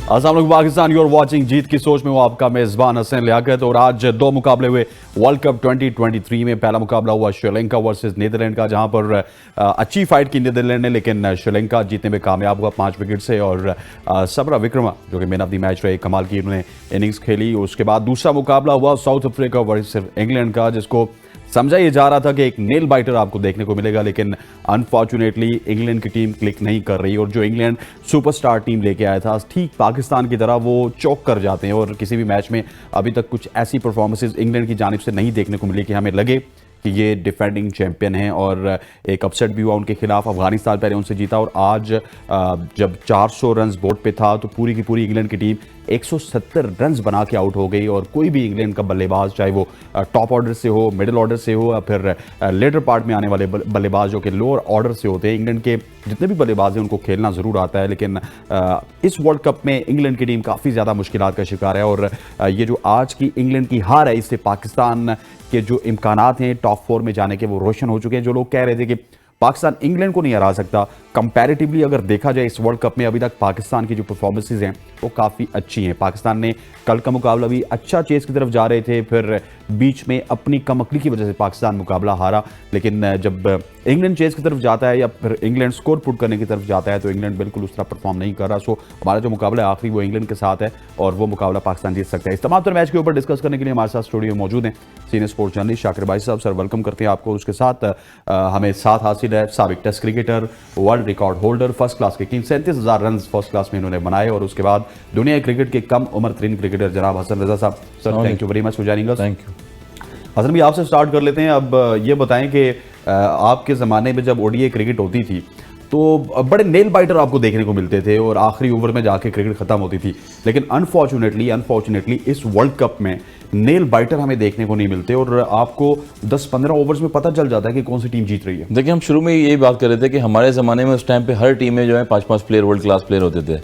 अस्सलाम वालेकुम Pakistan, you are watching जीत की सोच में हूं आपका मेजबान हसन लियाकत। और आज दो मुकाबले हुए वर्ल्ड कप 2023 में। पहला मुकाबला हुआ श्रीलंका वर्सेस नीदरलैंड का, जहां पर अच्छी फाइट की नीदरलैंड ने, लेकिन श्रीलंका जीतने में कामयाब हुआ 5 विकेट से। और सबरा विक्रमा जो कि मैन ऑफ द मैच रहे, कमाल की उन्होंने इनिंग्स खेली। उसके बाद दूसरा मुकाबला हुआ साउथ अफ्रीका वर्सेस इंग्लैंड का, जिसको समझा ये जा रहा था कि एक नेल बाइटर आपको देखने को मिलेगा, लेकिन अनफॉर्चुनेटली इंग्लैंड की टीम क्लिक नहीं कर रही। और जो इंग्लैंड सुपरस्टार टीम लेके आया था, ठीक पाकिस्तान की तरह वो चौक कर जाते हैं। और किसी भी मैच में अभी तक कुछ ऐसी परफॉर्मेंसेज इंग्लैंड की जानिब से नहीं देखने को मिली कि हमें लगे कि ये डिफेंडिंग चैंपियन हैं। और एक अपसेट भी हुआ उनके खिलाफ, अफगानिस्तान पहले उनसे जीता। और आज जब 400 रन बोर्ड पे था तो पूरी की पूरी इंग्लैंड की टीम 170 रन बना के आउट हो गई। और कोई भी इंग्लैंड का बल्लेबाज, चाहे वो टॉप ऑर्डर से हो, मिडिल ऑर्डर से हो, या फिर लेटर पार्ट में आने वाले बल्लेबाज जो कि लोअर ऑर्डर से होते हैं, इंग्लैंड के जितने भी बल्लेबाज हैं उनको खेलना ज़रूर आता है। लेकिन इस वर्ल्ड कप में इंग्लैंड की टीम काफ़ी ज़्यादा मुश्किलात का शिकार है। और ये जो आज की इंग्लैंड की हार है, इससे पाकिस्तान के जो इम्कानात हैं टॉप 4 में जाने के, वो रोशन हो चुके हैं। जो लोग कह रहे थे कि पाकिस्तान इंग्लैंड को नहीं हरा सकता, कंपैरेटिवली अगर देखा जाए इस वर्ल्ड कप में अभी तक पाकिस्तान की जो परफॉर्मेंसेज हैं वो काफ़ी अच्छी हैं। पाकिस्तान ने कल का मुकाबला भी अच्छा चेस की तरफ जा रहे थे, फिर बीच में अपनी कमअक्ली की वजह से पाकिस्तान मुकाबला हारा। लेकिन जब इंग्लैंड चेस की तरफ जाता है या फिर इंग्लैंड स्कोर पुट करने की तरफ जाता है तो इंग्लैंड बिल्कुल उस तरह परफॉर्म नहीं कर रहा। सो हमारा जो मुकाबला है आखिरी वो इंग्लैंड के साथ है और वो मुकाबला पाकिस्तान जीत सकता है। इस तमाम मैच के ऊपर डिस्कस करने के लिए हमारे साथ स्टूडियो में मौजूद हैं सीनियर स्पोर्ट्स जर्नलिस्ट शाकिर भाई साहब। सर वेलकम करते हैं आपको। उसके साथ हमें साथ हासिल है साबिक test cricketer, world record holder, first class के किंग, 37,000 रन फर्स्ट क्लास में इन्होंने बनाए। और उसके बाद दुनिया क्रिकेट के कम उम्र तरीन क्रिकेटर जनाब हसन रजा साहब। Sir thank you very much for joining us. Thank you. Hasan भी आपसे स्टार्ट कर लेते हैं। अब ये बताएं कि आपके ज़माने में जब ओडीआई क्रिकेट होती थी तो बड़े नेल बाइटर आपको देखने को मिलते थे और आखिरी ओवर में जाके क्रिकेट खत्म होती थी। लेकिन अनफॉर्चुनेटली इस वर्ल्ड कप में नेल बाइटर हमें देखने को नहीं मिलते और आपको 10-15 ओवर्स में पता चल जाता है कि कौन सी टीम जीत रही है। देखिए, हम शुरू में यही बात कर रहे थे कि हमारे ज़माने में उस टाइम पे हर टीम में जो है 5-5 प्लेयर वर्ल्ड क्लास प्लेयर होते थे।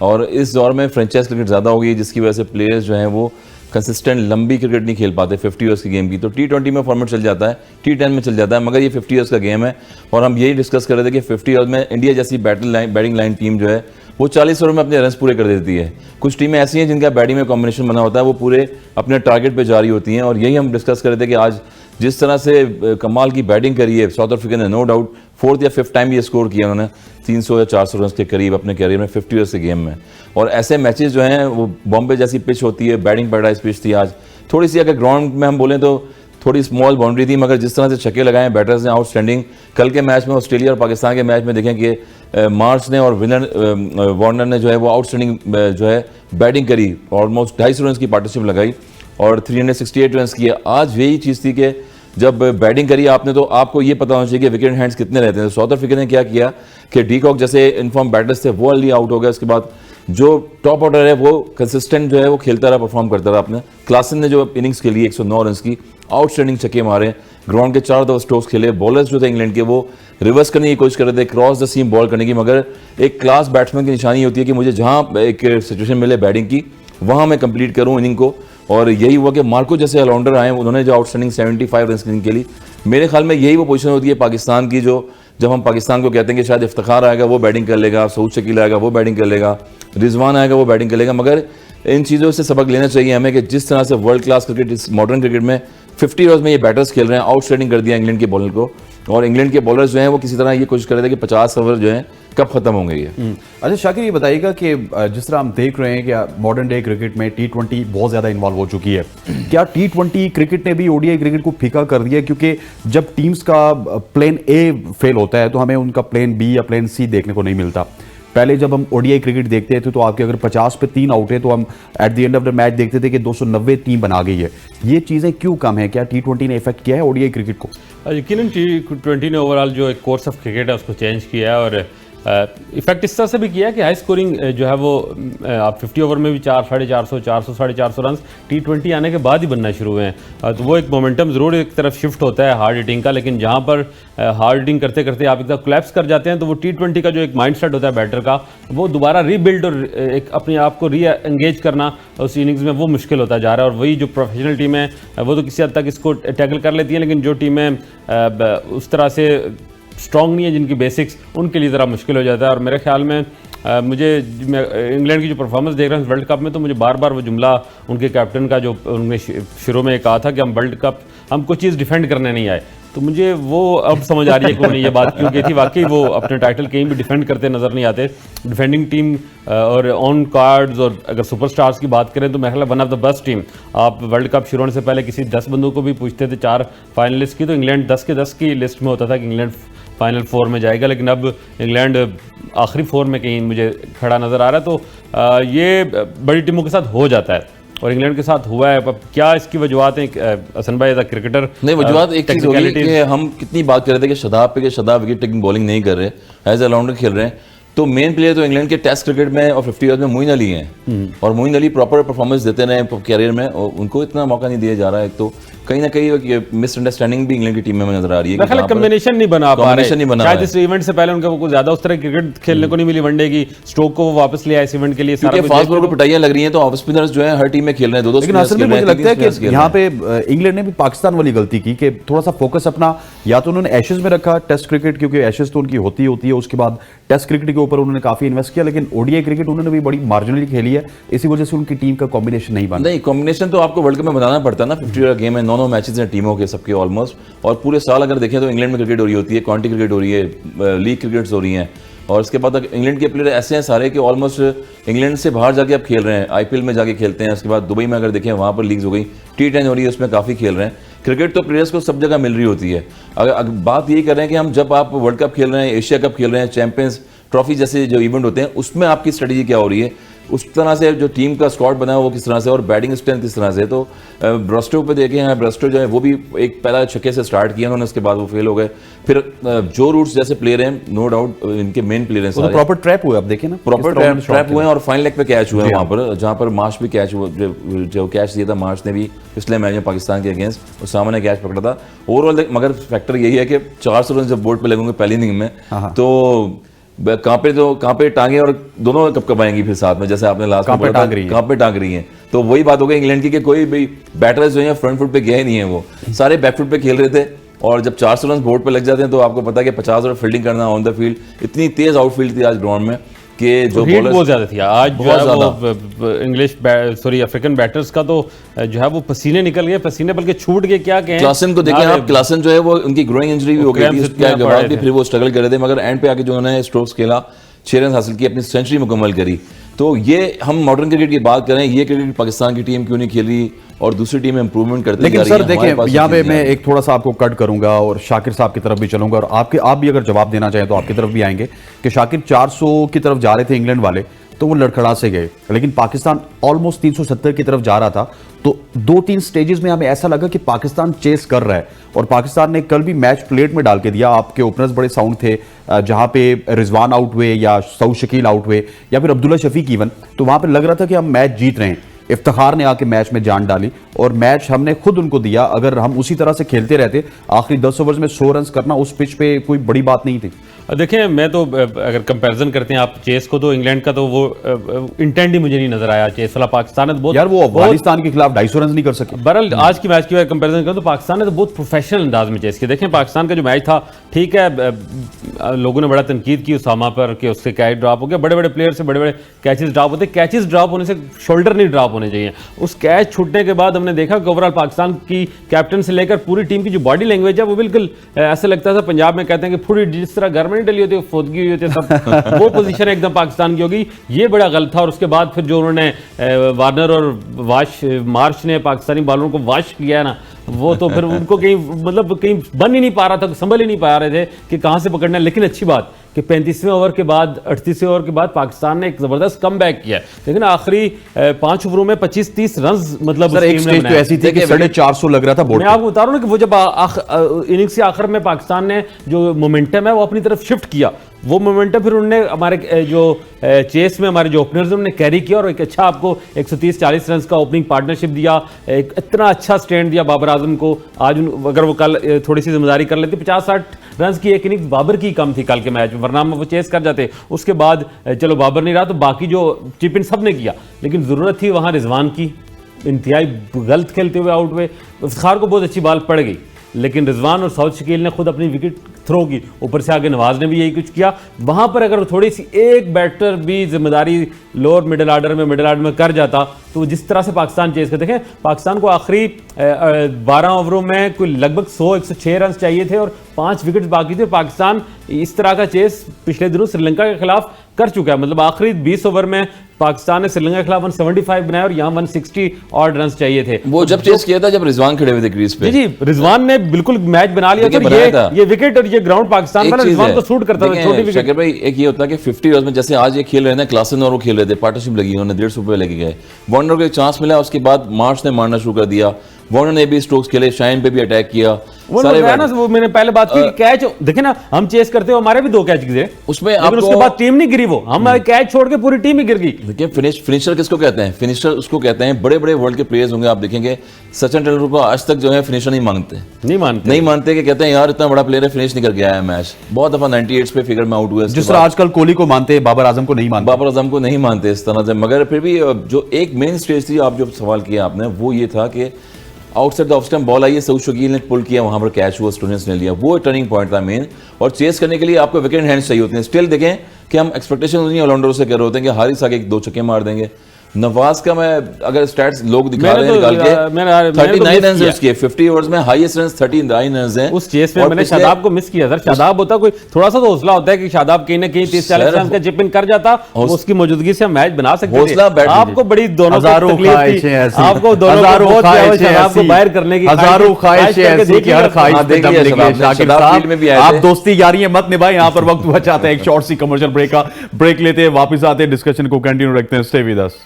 और इस दौर में फ्रेंचाइज क्रिकेट ज़्यादा हो गई, जिसकी वजह से प्लेयर्स जो हैं वो कंसिस्टेंट लंबी क्रिकेट नहीं खेल पाते 50 ईयर्स की गेम की। तो T20 में फॉर्मेट चल जाता है, T10 में चल जाता है, मगर ये 50 ईयर्स का गेम है। और हम यही डिस्कस कर रहे थे कि 50 ईयर्स में इंडिया जैसी बैटिंग लाइन टीम जो है वो 40 ओवर में अपने रन पूरे कर देती है। कुछ टीमें ऐसी हैं जिनका बैटिंग में कॉम्बिनेशन बना होता है, वो पूरे अपने टारगेट पे जारी होती हैं। और यही हम डिस्कस कर रहे थे कि आज जिस तरह से कमाल की बैटिंग करी है साउथ अफ्रीका ने, नो डाउट 4th या 5th टाइम ये स्कोर किया उन्होंने 300 या 400 रन के करीब अपने कैरियर में 50 ईयर्स के गेम में। और ऐसे मैचेस जो हैं वो बॉम्बे जैसी पिच होती है, बैटिंग पैराडाइज पिच थी आज। थोड़ी सी अगर ग्राउंड में हम बोलें तो थोड़ी स्मॉल बाउंड्री थी, मगर जिस तरह से छक्के लगाए बैटर्स ने आउटस्टैंडिंग। कल के मैच में ऑस्ट्रेलिया और पाकिस्तान के मैच में देखें कि मार्श ने और वार्नर ने जो है वो आउटस्टैंडिंग जो है बैटिंग करी, ऑलमोस्ट 250 रन की पार्टनरशिप लगाई और 368 रन किए। आज यही चीज़ थी कि जब बैटिंग करी आपने तो आपको ये पता होना चाहिए कि विकेट हैंड्स कितने रहते हैं। साउथ अफ्रीका ने क्या किया कि डीकॉक जैसे इनफॉर्म बैटर्स थे वो अर्ली आउट हो गए। उसके बाद जो टॉप ऑर्डर है वो कंसिस्टेंट जो है वो खेलता रहा, परफॉर्म करता रहा। अपने क्लासन ने जो इनिंग्स खेली 109 रन की, आउटस्टैंडिंग छक्के मारे, ग्राउंड के चारों तरफ स्ट्रोक्स खेले। बॉलर्स जो थे इंग्लैंड के वो रिवर्स करने की कोशिश कर रहे थे, क्रॉस द सीम बॉल करने की। मगर एक क्लास बैट्समैन की निशानी होती है कि मुझे जहाँ एक सिचुएशन मिले बैटिंग की वहाँ मैं कंप्लीट करूँ इनिंग को। और यही हुआ कि मार्को जैसे ऑलराउंडर आए, उन्होंने जो आउटस्टैंडिंग 75 रन की इनिंग खेली। मेरे ख्याल में यही वो पोजीशन होती है पाकिस्तान की, जो जब हम पाकिस्तान को कहते हैं कि शायद इफ्तिखार आएगा वो बैटिंग कर लेगा, सऊद शकील आएगा वो बैटिंग कर लेगा, रिजवान आएगा वो बैटिंग कर लेगा। मगर इन चीज़ों से सबक लेना चाहिए हमें कि जिस तरह से वर्ल्ड क्लास क्रिकेट, इस मॉडर्न क्रिकेट में 50 ओवर्स में ये बैटर्स खेल रहे हैं, आउटस्टैंडिंग कर दिया इंग्लैंड के बॉलर को। और इंग्लैंड के बॉलर्स जो हैं वो किसी तरह ये कोशिश कर रहे थे कि 50 ओवर जो हैं कब खत्म होंगे ये। अच्छा शाकिर, ये बताइएगा कि जिस तरह हम देख रहे हैं कि मॉडर्न डे क्रिकेट में T20 बहुत ज़्यादा इन्वॉल्व हो चुकी है, क्या T20 क्रिकेट ने भी ओडीआई क्रिकेट को फीका कर दिया? क्योंकि जब टीम्स का प्लान ए फेल होता है तो हमें उनका प्लान बी या प्लान सी देखने को नहीं मिलता। पहले जब हम ओडीआई क्रिकेट देखते थे तो आपके अगर 50 पे 3 आउट है तो हम at the end of the match देखते थे कि 290 टीम बना गई है। ये चीज़ें क्यों कम है? क्या T20 ने इफेक्ट किया है ओडीआई क्रिकेट को? यकीनन T20 ने ओवरऑल जो एक कोर्स ऑफ क्रिकेट है उसको चेंज किया है और इफेक्ट इस तरह से भी किया है कि हाई स्कोरिंग जो है वो आप 50 ओवर में भी 400, 450 रन T20 आने के बाद ही बनना शुरू हुए हैं। तो वो एक मोमेंटम ज़रूर एक तरफ शिफ्ट होता है हार्ड हिटिंग का, लेकिन जहाँ पर हार्ड हिटिंग करते करते आप एकदम कोलैप्स कर जाते हैं तो वो T20 का जो एक माइंड सेट होता है बैटर का, वो दोबारा रीबिल्ड और एक अपने आप को री एंगेज करना उस इनिंग्स में वो मुश्किल होता जा रहा है। और वही जो प्रोफेशनल टीम है वो तो किसी हद तक इसको टैकल कर लेती हैं, लेकिन जो टीमें उस तरह से स्ट्रॉन्ग नहीं है जिनकी बेसिक्स, उनके लिए ज़रा मुश्किल हो जाता है। और मेरे ख्याल में मुझे मैं इंग्लैंड की जो परफॉर्मेंस देख रहा हूँ वर्ल्ड कप में, तो मुझे बार बार वो जुमला उनके कैप्टन का जो उन्होंने शुरू में कहा था कि हम वर्ल्ड कप हम कोई चीज़ डिफेंड करने नहीं आए, तो मुझे वो अब समझ आ रही है कि उन्होंने ये बात क्यों की थी। वाकई वो अपने टाइटल कहीं भी डिफेंड करते नज़र नहीं आते। डिफेंडिंग टीम और ऑन कार्ड्स, और अगर सुपरस्टार्स की बात करें तो मेरे ख्याल one of the best team. आप वर्ल्ड कप शुरू होने से पहले किसी 10 बंदों को भी पूछते थे 4 फाइनलिस्ट की, तो इंग्लैंड 10 के 10 की लिस्ट में होता था कि इंग्लैंड फाइनल 4 में जाएगा, लेकिन अब इंग्लैंड आखिरी 4 में कहीं मुझे खड़ा नज़र आ रहा है। तो ये बड़ी टीमों के साथ हो जाता है और इंग्लैंड के साथ हुआ है। अब क्या इसकी वजूहत हैं? हसन भाई एज अ क्रिकेटर, नहीं, वजूहत एक चीज़ होगी कि हम कितनी बात कर रहे थे कि शदाब विकेट टेकिंग बॉलिंग नहीं कर रहे, एज अ राउंडर खेल रहे हैं, तो मेन प्लेयर तो इंग्लैंड के टेस्ट क्रिकेट में और 50 ओवर्स में मोइन अली हैं, और मोइन अली प्रॉपर परफॉर्मेंस देते रहे कैरियर में, और उनको इतना मौका नहीं दिया जा रहा है। तो कहीं ना कहीं मिसअंडरस्टैंडिंग भी इंग्लैंड की टीम में नजर आ रही है, कॉम्बिनेशन नहीं बना पा रहे। शायद इस इवेंट से पहले उनको कुछ ज्यादा उस तरह क्रिकेट खेलने को नहीं मिली वनडे की, स्टोक को वो वापस ले आए इस इवेंट के लिए। क्योंकि फास्ट बॉलर को पिटाइयां लग रही हैं, तो ऑफ स्पिनर्स जो है हर टीम में खेल रहे हैं, दो लेकिन असल में मुझे लगता है कि यहाँ पे इंग्लैंड ने भी पाकिस्तान वाली गलती की कि थोड़ा सा फोकस अपना या तो उन्होंने एशेज में रखा, टेस्ट क्रिकेट, क्योंकि एशेज तो उनकी होती है, उसके बाद टेस्ट क्रिकेट के ऊपर उन्होंने काफी इन्वेस्ट किया, लेकिन ओडीआई क्रिकेट उन्होंने भी बड़ी मार्जिनली खेली है, इसी वजह से उनकी टीम का कॉम्बिनेशन नहीं बना। नहीं, कॉम्बिनेशन तो आपको वर्ल्ड कप में बताना पड़ता है ना। 50 गेम है, 9 मैचेस हैं टीमों के सबके ऑलमोस्ट, और पूरे साल अगर देखें तो इंग्लैंड में क्रिकेट हो रही होती है, काउंटी क्रिकेट हो रही है, लीग क्रिकेट्स हो रही हैं, और इसके बाद इंग्लैंड के प्लेयर ऐसे हैं सारे कि ऑलमोस्ट इंग्लैंड से बाहर जाके अब खेल रहे हैं, आईपीएल में जाके खेलते हैं। उसके बाद दुबई में अगर देखें वहाँ पर लीग्स हो गई, T10 हो रही है, उसमें काफ़ी खेल रहे हैं। क्रिकेट तो प्लेयर्स को सब जगह मिल रही होती है। अगर बात यही कर रहे हैं कि हम जब आप वर्ल्ड कप खेल रहे हैं, एशिया कप खेल रहे हैं, चैंपियंस ट्रॉफी जैसे जो इवेंट होते हैं, उसमें आपकी स्ट्रेटजी क्या हो रही है, उस तरह से जो टीम का स्क्वाड बना है वो किस तरह से, और बैटिंग स्ट्रेंथ किस तरह से। तो ब्रस्टो पे देखे हैं, ब्रस्टो जो है वो भी एक पहला छक्के से स्टार्ट किया उन्होंने, उसके बाद वो फेल हो गए। फिर जो रूट्स जैसे प्लेयर हैं, नो डाउट इनके मेन प्लेयर हैं सारे, प्रॉपर ट्रैप हुए, आप देखें ना, प्रॉपर ट्रैप हुए हैं, और फाइन लेग पे कैच हुए हैं वहाँ पर, जहाँ पर मार्श भी कैच हुआ, जो कैच दिया था मार्श ने भी पिछले मैच में पाकिस्तान के अगेंस्ट, उस सामने कैच पकड़ा था। ओवरऑल मगर फैक्टर यही है कि 400 रन जब बोर्ड पे लगेंगे पहली इनिंग में, तो कहाँ पे टांगे, और दोनों कब आएंगी फिर साथ में, जैसे आपने लास्ट में बोला था कहाँ पे टांग रही हैं। तो वही बात हो गई इंग्लैंड की कि कोई भी बैटर्स जो है फ्रंट फुट पे गए नहीं है, वो सारे बैक फुट पे खेल रहे थे, और जब 400 रन बोर्ड पे लग जाते हैं तो आपको पता है कि 50 ओवर फील्डिंग करना ऑन द फील्ड, इतनी तेज आउटफील्ड थी आज ग्राउंड में कि जो बॉलर्स बहुत ज्यादा थी आज, जो अफ्रीकन बैटर्स का तो जो है वो पसीने निकल गए, पसीने बल्कि छूट गए। क्या कहें, क्लासन को देखें आप, क्लासन जो है वो उनकी ग्रोइंग इंजरी भी हो गई थी, उसके बाद भी फिर वो स्ट्रगल कर रहे थे, मगर एंड पे आके जो उन्होंने स्ट्रोक्स खेला, 6 रन हासिल की, अपनी सेंचुरी मुकम्मल करी। तो ये हम मॉडर्न क्रिकेट की बात करें, ये क्रिकेट पाकिस्तान की टीम क्यों नहीं खेल रही और दूसरी टीम इंप्रूवमेंट करते लेकिन सर देखिए, यहाँ पे मैं एक थोड़ा सा आपको कट करूंगा और शाकिर साहब की तरफ भी चलूंगा, और आप भी अगर जवाब देना चाहें तो आपकी तरफ भी आएंगे कि शाकिर 400 की तरफ जा रहे थे इंग्लैंड वाले, तो वो लड़खड़ा से गए, लेकिन पाकिस्तान ऑलमोस्ट 370 की तरफ जा रहा था। तो 2-3 स्टेजेस में हमें ऐसा लगा कि पाकिस्तान चेस कर रहा है, और पाकिस्तान ने कल भी मैच प्लेट में डाल के दिया। आपके ओपनर्स बड़े साउंड थे, जहां पे रिजवान आउट हुए या सऊद शकील आउट हुए या फिर अब्दुल्ला शफीक इवन, तो वहां पे लग रहा था कि हम मैच जीत रहे हैं। इफ्तिखार ने आके मैच में जान डाली और मैच हमने खुद उनको दिया। अगर हम उसी तरह से खेलते रहते, आखिरी 10 ओवर्स में 100 रन करना उस पिच पे कोई बड़ी बात नहीं थी। देखें, मैं तो अगर कंपैरिजन करते हैं आप चेस को, तो इंग्लैंड का तो वो इंटेंट ही मुझे नहीं नजर आया चेस वाला। पाकिस्तान ने तो बहुत, यार वो अफगानिस्तान के खिलाफ 250 रन नहीं कर सके। बहरहाल आज की मैच की कंपैरिजन करें तो पाकिस्तान ने तो बहुत प्रोफेशनल अंदाज में चेस किया। देखें, पाकिस्तान का जो मैच था, ठीक है, लोगों ने बड़ा तनकीद की उसामा पर कि उससे कैच ड्रॉप हो गया, बड़े बड़े प्लेयर से बड़े बड़े कैचेस ड्रॉप होते, कैचेस ड्रॉप होने से शोल्डर नहीं ड्रॉप होने चाहिए। उस कैच छूटने के बाद हमने देखा कि ओवरऑल पाकिस्तान की कैप्टन से लेकर पूरी टीम की जो बॉडी लैंग्वेज है वो बिल्कुल ऐसे लगता था, पंजाब में कहते हैं कि पूरी जिस तरह घर में नहीं डली होती फोदगी हुई होती है, सब वो पोजीशन एकदम पाकिस्तान की होगी। ये बड़ा गलत था। और उसके बाद फिर जो उन्होंने वार्नर और मार्श ने पाकिस्तानी बॉलरों को वाश किया है ना, वो तो फिर उनको कहीं मतलब कहीं बन ही नहीं पा रहा था, संभल ही नहीं पा रहे थे कि कहां से पकड़ना है। लेकिन अच्छी बात कि 35वें ओवर के बाद 38वें ओवर के बाद पाकिस्तान ने एक जबरदस्त कम बैक किया, लेकिन आखिरी 5 ओवरों में 25-30 रन मतलब एक स्टेज तो ऐसी थी कि 450 लग रहा था बोर्ड। मैं आपको बता रहा हूं ना कि वो जब इनिंग्स के आखिर में पाकिस्तान ने जो मोमेंटम है वो अपनी तरफ शिफ्ट किया, वो मोमेंटम फिर उन्होंने हमारे जो चेस में हमारे जो ओपनर्स उन्होंने कैरी किया और एक अच्छा आपको 130-40 रन का ओपनिंग पार्टनरशिप दिया, एक इतना अच्छा स्टैंड दिया बाबर आजम को। आज अगर वो कल थोड़ी सी जिम्मेदारी कर लेते, 50-60 रन की एक इनिंग बाबर की कम थी कल के मैच में, वरना वो चेस कर जाते। उसके बाद चलो बाबर नहीं रहा तो बाकी जो चिप इन सब ने किया, लेकिन जरूरत थी वहां रिजवान की, इंतहाई गलत खेलते हुए आउट हुए। इफ्तिखार को बहुत अच्छी बॉल पड़ गई, लेकिन रिजवान और साउथ शकील ने खुद अपनी विकेट थ्रो की, ऊपर से आगे नवाज ने भी यही कुछ किया। वहां पर अगर थोड़ी सी एक बैटर भी जिम्मेदारी लोअर मिडिल ऑर्डर में कर जाता तो जिस तरह से पाकिस्तान चेज कर, देखें पाकिस्तान को आखिरी 12 ओवरों में कोई लगभग 106 रन चाहिए थे और 5 विकेट्स बाकी थे। पाकिस्तान इस तरह का चेस पिछले दिनों श्रीलंका के खिलाफ कर चुका है, मतलब आखिरी 20 ओवर में पाकिस्तान ने श्रीलंका के खिलाफ 175 बनाए और यहाँ 160 और रन चाहिए थे। वो जब चेस किया था जब रिजवान खड़े हुए थे क्रीज पे। जी रिजवान ने बिल्कुल मैच बना लिया था, ये विकेट और ये ग्राउंड पाकिस्तान का रिजवान को सूट करता था, छोटी विकेट। शाकिर भाई एक ये होता है कि 50 ओवर्स में जैसे आज ये खेल रहे हैं क्लासन और वो खेल रहे थे, पार्टनरशिप लगी, उन्होंने 150 रुपए लेके गए, वार्नर को एक चांस मिला, उसके बाद मार्च ने मारना शुरू कर दिया, वार्नर ने भी स्ट्रोक्स खेले, शाइन पे भी अटैक किया। वो मैंने पहले बात की कैच, देखे ना हम चेस करते हो, हमारे भी 2 कैच गिरे उसमें, लेकिन उसके बाद टीम नहीं गिरी, वो हम कैच छोड़ के पूरी टीम ही गिर गई। देखिए फिनिशर किसको कहते हैं? फिनिशर उसको कहते हैं, बड़े बड़े वर्ल्ड के प्लेयर्स होंगे आप देखेंगे, सचिन तेंदुलकर को आज तक जो है फिनिशर नहीं मानते कि कहते हैं यार इतना बड़ा प्लेयर है फिनिश नहीं करके आया है मैच। बहुत दफा 98 पे फिगर में आउट हुआ, जिस तरह आजकल कोहली को मानते हैं, बाबर आजम को नहीं मानते इस तरह से। मगर फिर भी जो एक मेन स्टेज थी, आप जो सवाल किया आपने, वो ये था कि outside the of stump ball आई है, सऊद शकील ने पुल किया, वहां पर कैच हुआ, स्टोनिस ने लिया, वो टर्निंग पॉइंट था मेन। और चेस करने के लिए आपको विकेट हैंड्स चाहिए होते हैं। स्टिल देखें कि हम एक्सपेक्टेशन उन्हीं ऑलराउंडरों से कर रहे होते हैं कि हारिस आगे 2 छक्के मार देंगे। नवाज का मैं अगर स्टैट्स लोग दिखा रहे हैं निकाल के 39 रन है उसके 50 ओवर्स में, हाईएस्ट रन 39 रन है उस चेस में। मैंने शादाब को मिस किया सर, शादाब होता कोई थोड़ा सा तो हौसला होता है कि शादाब कहीं ना कहीं 30-40 रन का चिप इन कर जाता, उसकी मौजूदगी से हम मैच बना सकते थे। आपको बड़ी दोनों तकलीफ थी, आपको दोनों को बाहर करने की हजारों ख्वाहिशें ऐसी कि हर ख्वाहिश पे दम लेके शाकिर साहब आप दोस्ती यारियां मत निभाएं। यहां पर वक्त हुआ चाहता है एक शॉर्ट सी कमर्शियल ब्रेक लेते हैं, वापस आते हैं, डिस्कशन को कंटिन्यू रखते हैं। Stay with us.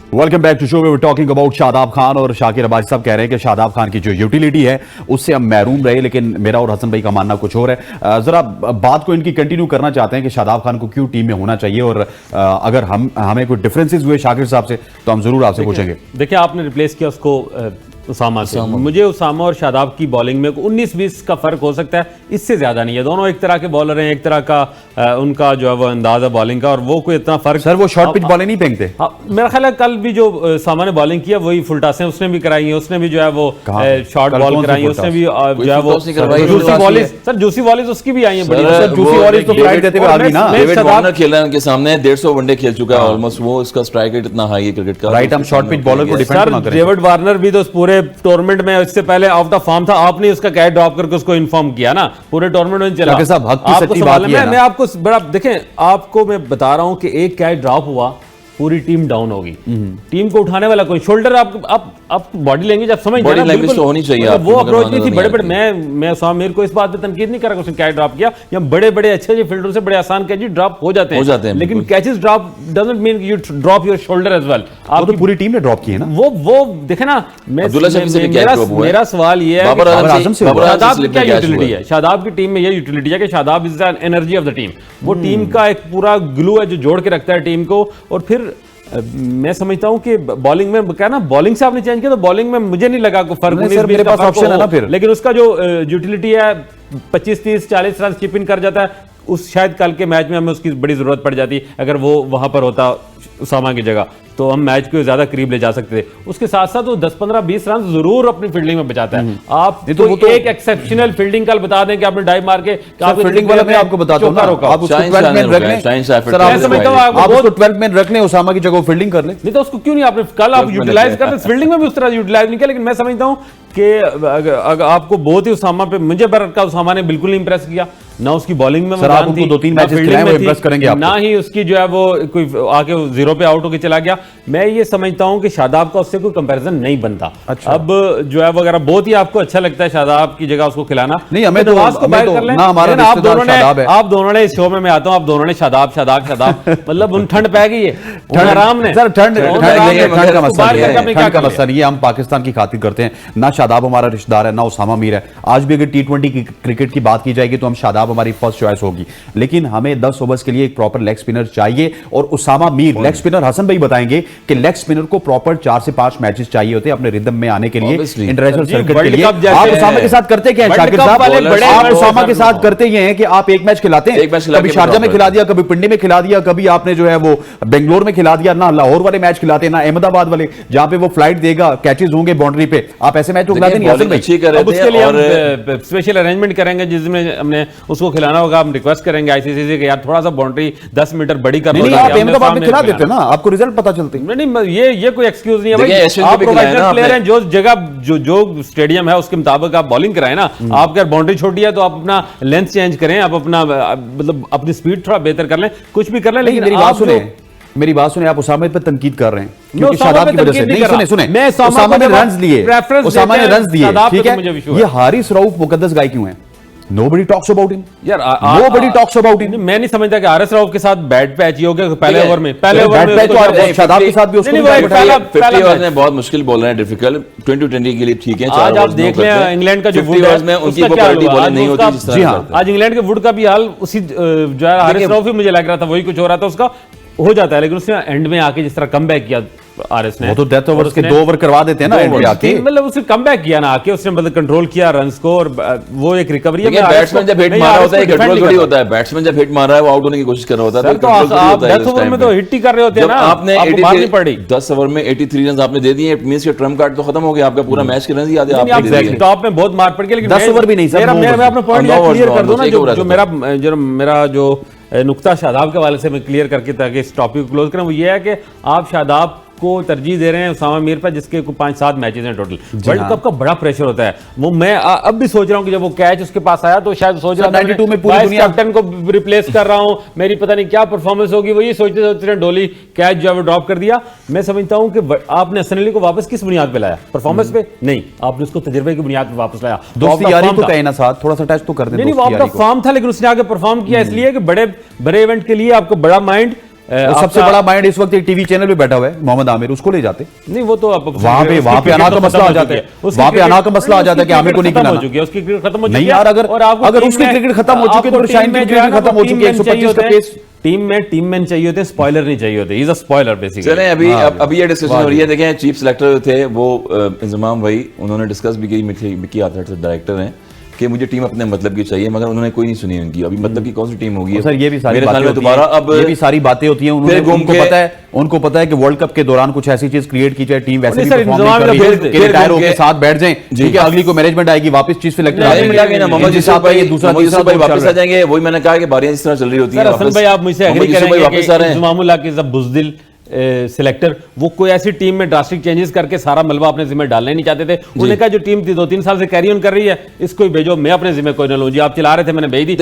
Welcome back to show, we were talking about Shadab Khan. और शाकिर अब्बासी साहब कह रहे हैं कि शादाब खान की जो यूटिलिटी है उससे हम महरूम रहे, लेकिन मेरा और हसन भाई का मानना कुछ और है। जरा बात को इनकी कंटिन्यू करना चाहते हैं कि शादाब खान को क्यों टीम में होना चाहिए, और अगर हमें कोई डिफरेंसेस हुए शाकिर साहब से तो हम जरूर आपसे पूछेंगे। देखिए आपने रिप्लेस किया उसको उसामा से, मुझे उसामा और शादाब की बॉलिंग में 19-20 का फर्क हो सकता है, इससे ज्यादा नहीं है। दोनों एक तरह के बॉलर हैं, एक तरह का उनका जो है वो अंदाज है बॉलिंग का, और वो कोई इतना फर्क। सर वो शॉर्ट पिच बॉलिंग नहीं फेंकते। मेरा ख्याल है कल भी जो उसामा ने बॉलिंग किया वही फुलटासें उसने भी कराई है, उसने भी जो है वो शॉर्ट बॉल कराई है, उसने भी जो है वो जूसी वॉलिस, सर जूसी वॉलिस उसकी भी आई है बड़ी। जूसी वॉलिस तो फ्लाइट देते हुए आदमी ना, डेविड वार्नर खेल रहा है उनके सामने, 150 वनडे खेल चुका है ऑलमोस्ट, वो इसका स्ट्राइक रेट इतना हाई है क्रिकेट का। राइट, हम शॉर्ट पिच बॉलर को डिफेंड ना करें। डेविड वार्नर भी तो पूरे टूर्नामेंट में इससे पहले आउट ऑफ फॉर्म था, आपने उसका कैच ड्रॉप करके उसको इन्फॉर्म किया ना, पूरे टूर्नामेंट में चला। मैं आपको बड़ा देखें, आपको मैं बता रहा हूं कि एक कैच ड्रॉप हुआ पूरी टीम डाउन होगी, टीम को उठाने वाला कोई शोल्डर आप बॉडी लैंग्वेज आप समझ बॉडी लैंग्वेज तो होनी चाहिए, वो अप्रोच नहीं थी। बड़े मैं मेरे को इस बात पे तनकीद नहीं कर रहा, उसने कैच ड्रॉप किया, या बड़े अच्छे फील्डर से बड़े आसान कैच ड्रॉप हो जाते हैं, लेकिन catches drop doesn't mean you drop your shoulder as well. आप तो पूरी टीम ने ड्रॉप की है ना, वो देखे ना। मेरा सवाल ये है शादाब की क्या यूटिलिटी है, शादाब की टीम में ये यूटिलिटी है कि Shadab is the energy of the team, वो टीम का एक पूरा ग्लू है जो जोड़ के रखता है टीम को। और फिर मैं समझता हूं कि बॉलिंग में क्या ना, बॉलिंग से आपने चेंज किया तो बॉलिंग में मुझे नहीं लगा कोई फर्क, मेरे पास ऑप्शन है ना फिर, लेकिन उसका जो यूटिलिटी है 25-30-40 रन चिप इन कर जाता है, उस शायद कल के मैच में हमें उसकी बड़ी जरूरत पड़ जाती अगर वो वहां पर होता उसामा की जगह, तो हम मैच को ज्यादा करीब ले जा सकते थे। उसके साथ साथ वो 10-15-20 रन जरूर अपनी फील्डिंग में बचाता है। आप तो एक एक्सेप्शनल फील्डिंग कल बता दें कि आपने डाइव मार के फील्डिंग वाला मैं आपको बताता हूं, आप उसको 12 मैन रख लें, आप उसको 12 मैन रख लें, उसामा की जगह फील्डिंग कर लें। नहीं तो उसको क्यों नहीं आपने कल आप यूटिलाइज करते, फील्डिंग में भी उस तरह यूटिलाइज नहीं किया। लेकिन मैं समझता हूं कि अगर आपको बहुत ही उसामा पे, मुझे बरका उसामा ने बिल्कुल नहीं इंप्रेस किया, ना उसकी बॉलिंग में सर आप उनको 2-3 मैचेस खिलाए वो इंप्रेस करेंगे आपको, ना ही उसकी जो है वो कोई आके 0 पे आउट होकर चला गया। मैं ये समझता हूं कि शादाब का उससे कोई कंपैरिजन नहीं बनता। अच्छा। अब जो है वगैरह बहुत ही आपको अच्छा लगता है शादाब की जगह उसको खिलाना, नहीं हमें तो ना हमारा रिश्तेदार शादाब है। आप दोनों ने इस शो में मैं आता हूं, आप दोनों ने शादाब मतलब उन ठंड पै गई है, आराम ने सर ठंड का मसला नहीं है, हम पाकिस्तान की खातिर करते हैं ना। शादाब हमारा रिश्तेदार है ना उसामा मीर है। आज भी अगर T20 की क्रिकेट की बात की जाएगी तो हम शादाब शादाब हमारी फर्स्ट चॉइस होगी, लेकिन हमें 10 ओवर्स के लिए एक प्रॉपर लेग स्पिनर चाहिए। और उसामा मीर लेग स्पिनर, हसन भाई बताएंगे कि लेग स्पिनर को प्रॉपर 4 से 5 मैचेस चाहिए होते हैं अपने रिदम में आने के लिए, इंटरनेशनल सर्किट के लिए। आप उसामा के साथ करते क्या है शाकिर साहब? आप उसामा के साथ करते ये हैं कि आप एक मैच खिलाते हैं, कभी शारजा में खिला दिया, कभी पिंडी में खिला दिया, कभी आपने जो है वो बेंगलोर में खिला दिया, ना लाहौर वाले मैच खिलाते हैं, ना अहमदाबाद वाले जहां पे वो फ्लाइट देगा, कैचेस होंगे बाउंड्री पे, आप ऐसे मैच खिलाते नहीं। उसके लिए हम स्पेशल अरेंजमेंट करेंगे जिसमें हमने उसको खिलाना होगा। हम रिक्वेस्ट करेंगे आईसीसी से कि यार थोड़ा सा बाउंड्री 10 मीटर बड़ी कर लो। आप अहमदाबाद में खिला देते ना, आपको रिजल्ट पता चलते। नहीं, ये कोई एक्सक्यूज नहीं है भाई। आप प्रोफेशनल प्लेयर हैं, जो जगह जो स्टेडियम है उसके मुताबिक आप बॉलिंग कराएं ना। आपकी बाउंड्री छोटी है तो आप अपना लेंथ चेंज करें, आप अपना मतलब अपनी स्पीड थोड़ा बेहतर कर लें, कुछ भी कर लें। लेकिन मेरी बात सुने, आप उसामा पे तनकीद कर रहे हैं क्योंकि शादाब की वजह से। नहीं, सुने मैं उसामा ने रन्स लिए, उसामा ने रन्स दिए, ठीक है। ये हारिस रऊफ मुकद्दस गाय क्यों है? Nobody talks about him. यार Nobody talks about him. मैं नहीं समझता कि हारिस रऊफ के साथ बैट पैच ही हो गया पहले ओवर में। पहले ओवर में तो शादाब के साथ भी उसको 50 ओवर्स में बहुत मुश्किल बोल रहे हैं, डिफिकल्ट। 2020 के लिए ठीक है। आज आप देख लें इंग्लैंड का जो वुड है में उनकी वो क्वालिटी बॉलिंग नहीं होती जिस तरह। जी हां, आज इंग्लैंड के वुड का भी हाल उसी जो है हारिस रऊफ ही मुझे लग रहा था वही कुछ हो रहा था, उसका हो जाता है। लेकिन उसने एंड में आके जिस तरह कमबैक किया आरएस ने, वो तो डेथ ओवर्स के 2 ओवर करवा देते हैं ना एंड में आके, मतलब उसने कमबैक किया ना आके, उसने मतलब कंट्रोल किया रन्स को और वो एक रिकवरी है। बैट्समैन जब हिट मारा होता है कंट्रोल थोड़ी होता है, बैट्समैन जब हिट मार रहा है वो आउट होने की कोशिश कर रहा होता है, तो आप डेथ ओवर में तो हिट ही कर रहे होते हैं ना, आपने 10 ओवर में 83 रन आपने दे दिए, इट मींस कि ट्रम्प कार्ड तो खत्म हो गया, आपका पूरा मैच के रन याद है आपने टॉप में बहुत मार पड़ गया। लेकिन 10 ओवर भी नहीं सर, मैं अपना पॉइंट क्लियर कर दूं ना, जो मेरा जो नुक्ता शादाब के वाले से मैं क्लियर करके ताकि इस टॉपिक को क्लोज करें, वो ये है कि आप शादाब को तरजीह दे रहे हैं उसामा मीर पर जिसके 5-7 मैचेस हैं टोटल। वर्ल्ड कप का बड़ा प्रेशर होता है। वो मैं अब भी सोच रहा हूं कि जब वो कैच उसके पास आया तो शायद सोच रहा था 92 में पूरी दुनिया कैप्टन को रिप्लेस कर रहा हूं, मेरी पता नहीं क्या परफॉर्मेंस होगी। वो ये सोचते सोचते डोली कैच जो है वो ड्रॉप कर दिया। मैं समझता हूं कि आपने हसन अली को वापस किस बुनियाद पे लाया? परफॉर्मेंस पे नहीं, आपने उसको तजुर्बे की बुनियाद पे वापस लाया। दोस्ती यारी तो कहे ना साथ, थोड़ा सा टच तो कर दें। नहीं, वो आपका फॉर्म था लेकिन उसने आगे परफॉर्म किया इसलिए कि बड़े इवेंट के लिए आपको बड़ा माइंड, सबसे बड़ा माइंड इस वक्त एक टीवी चैनल पे बैठा हुआ है मोहम्मद आमिर, उसको ले जाते। नहीं, वो तो वहां पे अना का मसला आ जाता है, वहां पे अना का मसला आ जाता है कि आमिर को नहीं खिलाना। उसकी क्रिकेट खत्म हो चुकी है। नहीं यार, अगर उसकी क्रिकेट खत्म हो चुकी है तो शाहीन की क्रिकेट खत्म हो चुकी है। 125 का पेस टीम मैन चाहिए होते हैं, स्पॉइलर नहीं चाहिए होते। Is a spoiler basically. चलें अभी ये डिस्कशन हो रही है। देखें चीफ सेलेक्टर थे वो इंजमाम भाई, उन्होंने डिस्कस भी की, मिकी आथर डायरेक्टर हैं कि मुझे टीम अपने मतलब की चाहिए, मगर उन्होंने कोई नहीं सुनी उनकी। अभी मतलब की कौन सी टीम होगी सर? ये भी सारी मेरे ख्याल में दोबारा अब ये भी सारी बातें होती हैं। उनको पता है कि वर्ल्ड कप के दौरान कुछ ऐसी चीज क्रिएट की जाए, टीम वैसे रिटायर होकर साथ बैठ जाएं, ठीक है, अगली को मैनेजमेंट आएगी, वापस चीफ सेलेक्टर वापस आ जाएंगे। वही मैंने कहा कि बारियां जिस तरह चल रही होती है। भाई आप मुझसे एग्री करेंगे इमामुल्लाह के बुज़दिल सिलेक्टर वो कोई ऐसी टीम में ड्रास्टिक चेंजेस करके सारा मलबा अपने जिम्मे डालना नहीं चाहते थे। उन्होंने कहा जो टीम 2-3 साल से कैरी ऑन कर रही है इसको ही भेजो, मैं अपने जिम्मे कोई ना लूं। जी आप चला रहे थे, मैंने भेज दी।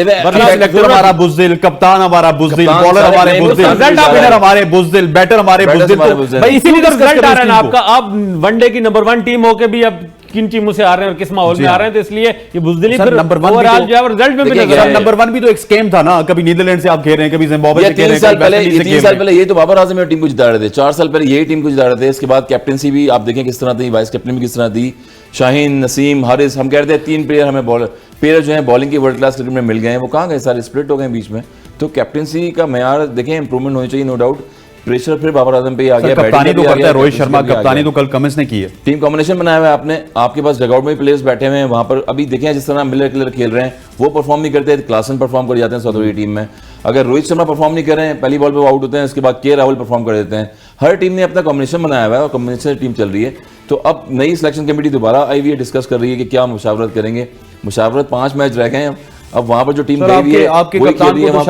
हमारा बुज़दिल, कप्तान हमारा बुज़दिल, बॉलर हमारे बुज़दिल, स्पिनर हमारे बुज़दिल, बैटर हमारे बुज़दिल। भाई इसीलिए रिजल्ट आ रहा है ना आपका। आप वनडे की नंबर 1 टीम होके भी अब किन टीमों से आ रहे हैं और किस माहौल में आ रहे हैं, तो इसलिए ये बुज़दिली फिर ओवरऑल जो है रिजल्ट में भी नजर आ रहा है। नंबर 1 भी तो एक स्कैम था ना, कभी नीदरलैंड से आप खेल रहे हैं, कभी जिम्बाब्वे से खेल रहे हैं। 3 साल पहले ये तो बाबर आजम टीम को जिता रहे थे, 4 साल पहले यही टीम को जिता रहे थे। इसके बाद कैप्टनसी भी आप देखें किस तरह थी, वाइस कैप्टन भी किस तरह थी, शाहीन, नसीम, हारिस। हम कह रहे थे 3 प्लेयर हमें प्लेयर जो है बॉलिंग की वर्ल्ड क्लास क्रिकेट में मिल गए हैं, वो कहाँ गए? सारे स्प्लिट हो गए बीच में। तो कैप्टनसी का मेयार देखें इंप्रूवमेंट होनी चाहिए, नो डाउट। प्रेशर फिर बाबर आजम पे आ गया। कप्तानी तो करता है रोहित शर्मा, कप्तानी तो कल कमिंस ने की है। टीम कॉम्बिनेशन बनाया हुआ है आपने, आपके पास डगआउट में प्लेयर्स बैठे हुए हैं वहां पर। अभी देखें जिस तरह मिलर किलर खेल रहे हैं, वो परफॉर्म नहीं करते, क्लासन परफॉर्म कर जाते हैं साउथ अफ्रीका टीम में। अगर रोहित शर्मा परफॉर्म नहीं कर रहे हैं, पहली बॉल पे वो आउट होते हैं, उसके बाद के राहुल परफॉर्म कर देते हैं। हर टीम ने अपना कॉम्बिनेशन बनाया हुआ है और कॉम्बिनेशन टीम चल रही है। तो अब नई सिलेक्शन कमेटी दोबारा आई हुई है, डिस्कस कर रही है कि क्या मुशावरत करेंगे। मुशावरत 5 मैच रह गए हैं, अब वहां पर जो टीम गई है आपके कप्तान को तो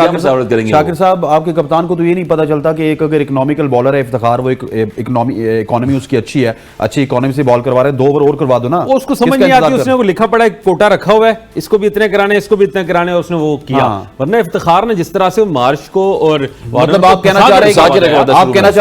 शाकिर साहब, आपके कप्तान को तो ये नहीं पता चलता कि एक अगर इकोनॉमिकल बॉलर है इफ्तिखार, वो इकोनॉमी उसकी अच्छी है, अच्छी इकोनॉमी से बॉल करवा रहे हैं, 2 ओवर और करवा दो ना। उसको समझ नहीं आती, उसने वो लिखा पड़ा एक कोटा रखा हुआ है, इसको भी इतने कराने, इसको भी इतने कराने, और उसने वो किया। वरना इफ्तिखार ने जिस तरह से मार्च को और मतलब आप कहना चाह रहे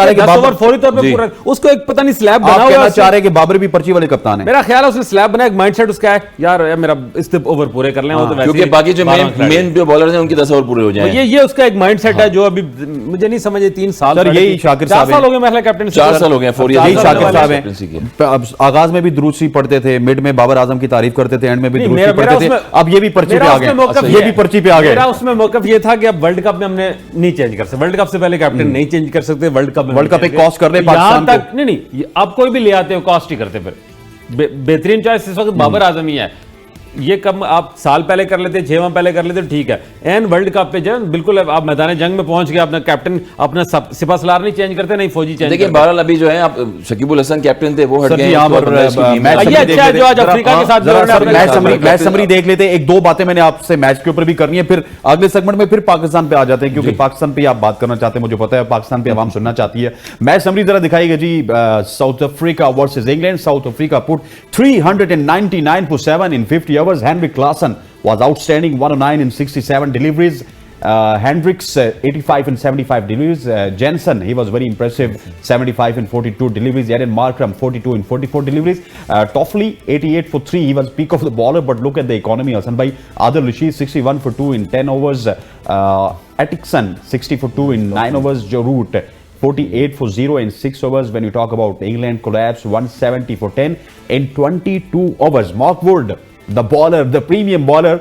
हैं कि बाबर फौरी तौर पर पूरा उसको एक पता नहीं स्लैब बना हुआ है, चाह रहे हैं कि बाबर भी पर्ची वाले कप्तान है। मेरा ख्याल है उसने स्लैब बनाया, एक माइंडसेट उसका है यार मेरा इस ओवर पूरे कर लें, वो तो वैसे क्योंकि बाकी जो 12 खिलाड़ी मेन जो बॉलर हैं उनके 10 ओवर पूरे हो जाएं। ये उसका एक माइंडसेट है जो अभी मुझे नहीं समझ 3 साल सर, यही शाकिर 4 साहब साल हो गए मेरे कैप्टन 4 साल हो गए 4 यही ईयर शाकिर साहब कैप्टनसी के। हैं। अब आगाज में भी दुरूद शरीफ पढ़ते थे, मिड में बाबर आजम की तारीफ करते थे, एंड में भी नहीं, दुरूद मेरा- शरीफ पढ़ते मेरा थे। उसमें- अब ये भी पर्ची पे मेरा आ उसमें गए, मौकफ ये भी पर्ची पे आ गए। मेरा उसमें मौकफ ये था कि अब वर्ल्ड कप में हमने नहीं चेंज कर सकते, वर्ल्ड कप से पहले कैप्टन नहीं चेंज कर सकते, वर्ल्ड कप में वर्ल्ड कप नहीं एक change cost कर रहे तो यहाँ पाकिस्तान तक नहीं आप कोई भी ले आते हो कॉस्ट ही करते, फिर बेहतरीन चॉइस इस वक्त बाबर आजम ही है। ये कब आप साल पहले कर लेते, 6 माह पहले कर लेते, ठीक है। एन वर्ल्ड कप पे जो बिल्कुल आप मैदान जंग में पहुंच गए, अपना कैप्टन अपना सिपा सलार नहीं चेंज करते, नहीं फौजी चेंज देखिए करते। बहरहाल अभी जो है आप शकीबुल हसन कैप्टन थे वो हट सर गए जी, यहाँ पर मैच ये अच्छा है जो आज अफ्रीका के साथ जो उन्होंने अपने साथ मैच समरी देख लेते हैं। एक दो बातें मैंने आपसे मैच के ऊपर भी करनी है, फिर अगले सेगमेंट में फिर पाकिस्तान पे आ जाते हैं, क्योंकि पाकिस्तान पे आप बात करना चाहते हैं, मुझे पता है पाकिस्तान पे आवाम सुनना चाहती है। मैच समरी जरा दिखाइएगा जी। South Africa versus England. South Africa put 399 for 7 in 50 overs. Henrik Larsson was outstanding, 109 in 67 deliveries. Hendricks 85 and 75 deliveries. Jensen, he was very impressive, 75 and 42 deliveries. Aaron Markram 42 and 44 deliveries. Toffoli 88 for 3. He was peak of the bowler, but look at the economy. Hassan bhai, Adil Rashid 61 for 2 in 10 overs. Atkinson 60 for 2 in 9 overs. Joe Root 48 for 0 in 6 overs. When you talk about England collapse, 170 for 10 in 22 overs. Mark Wood, the bowler, the premium bowler,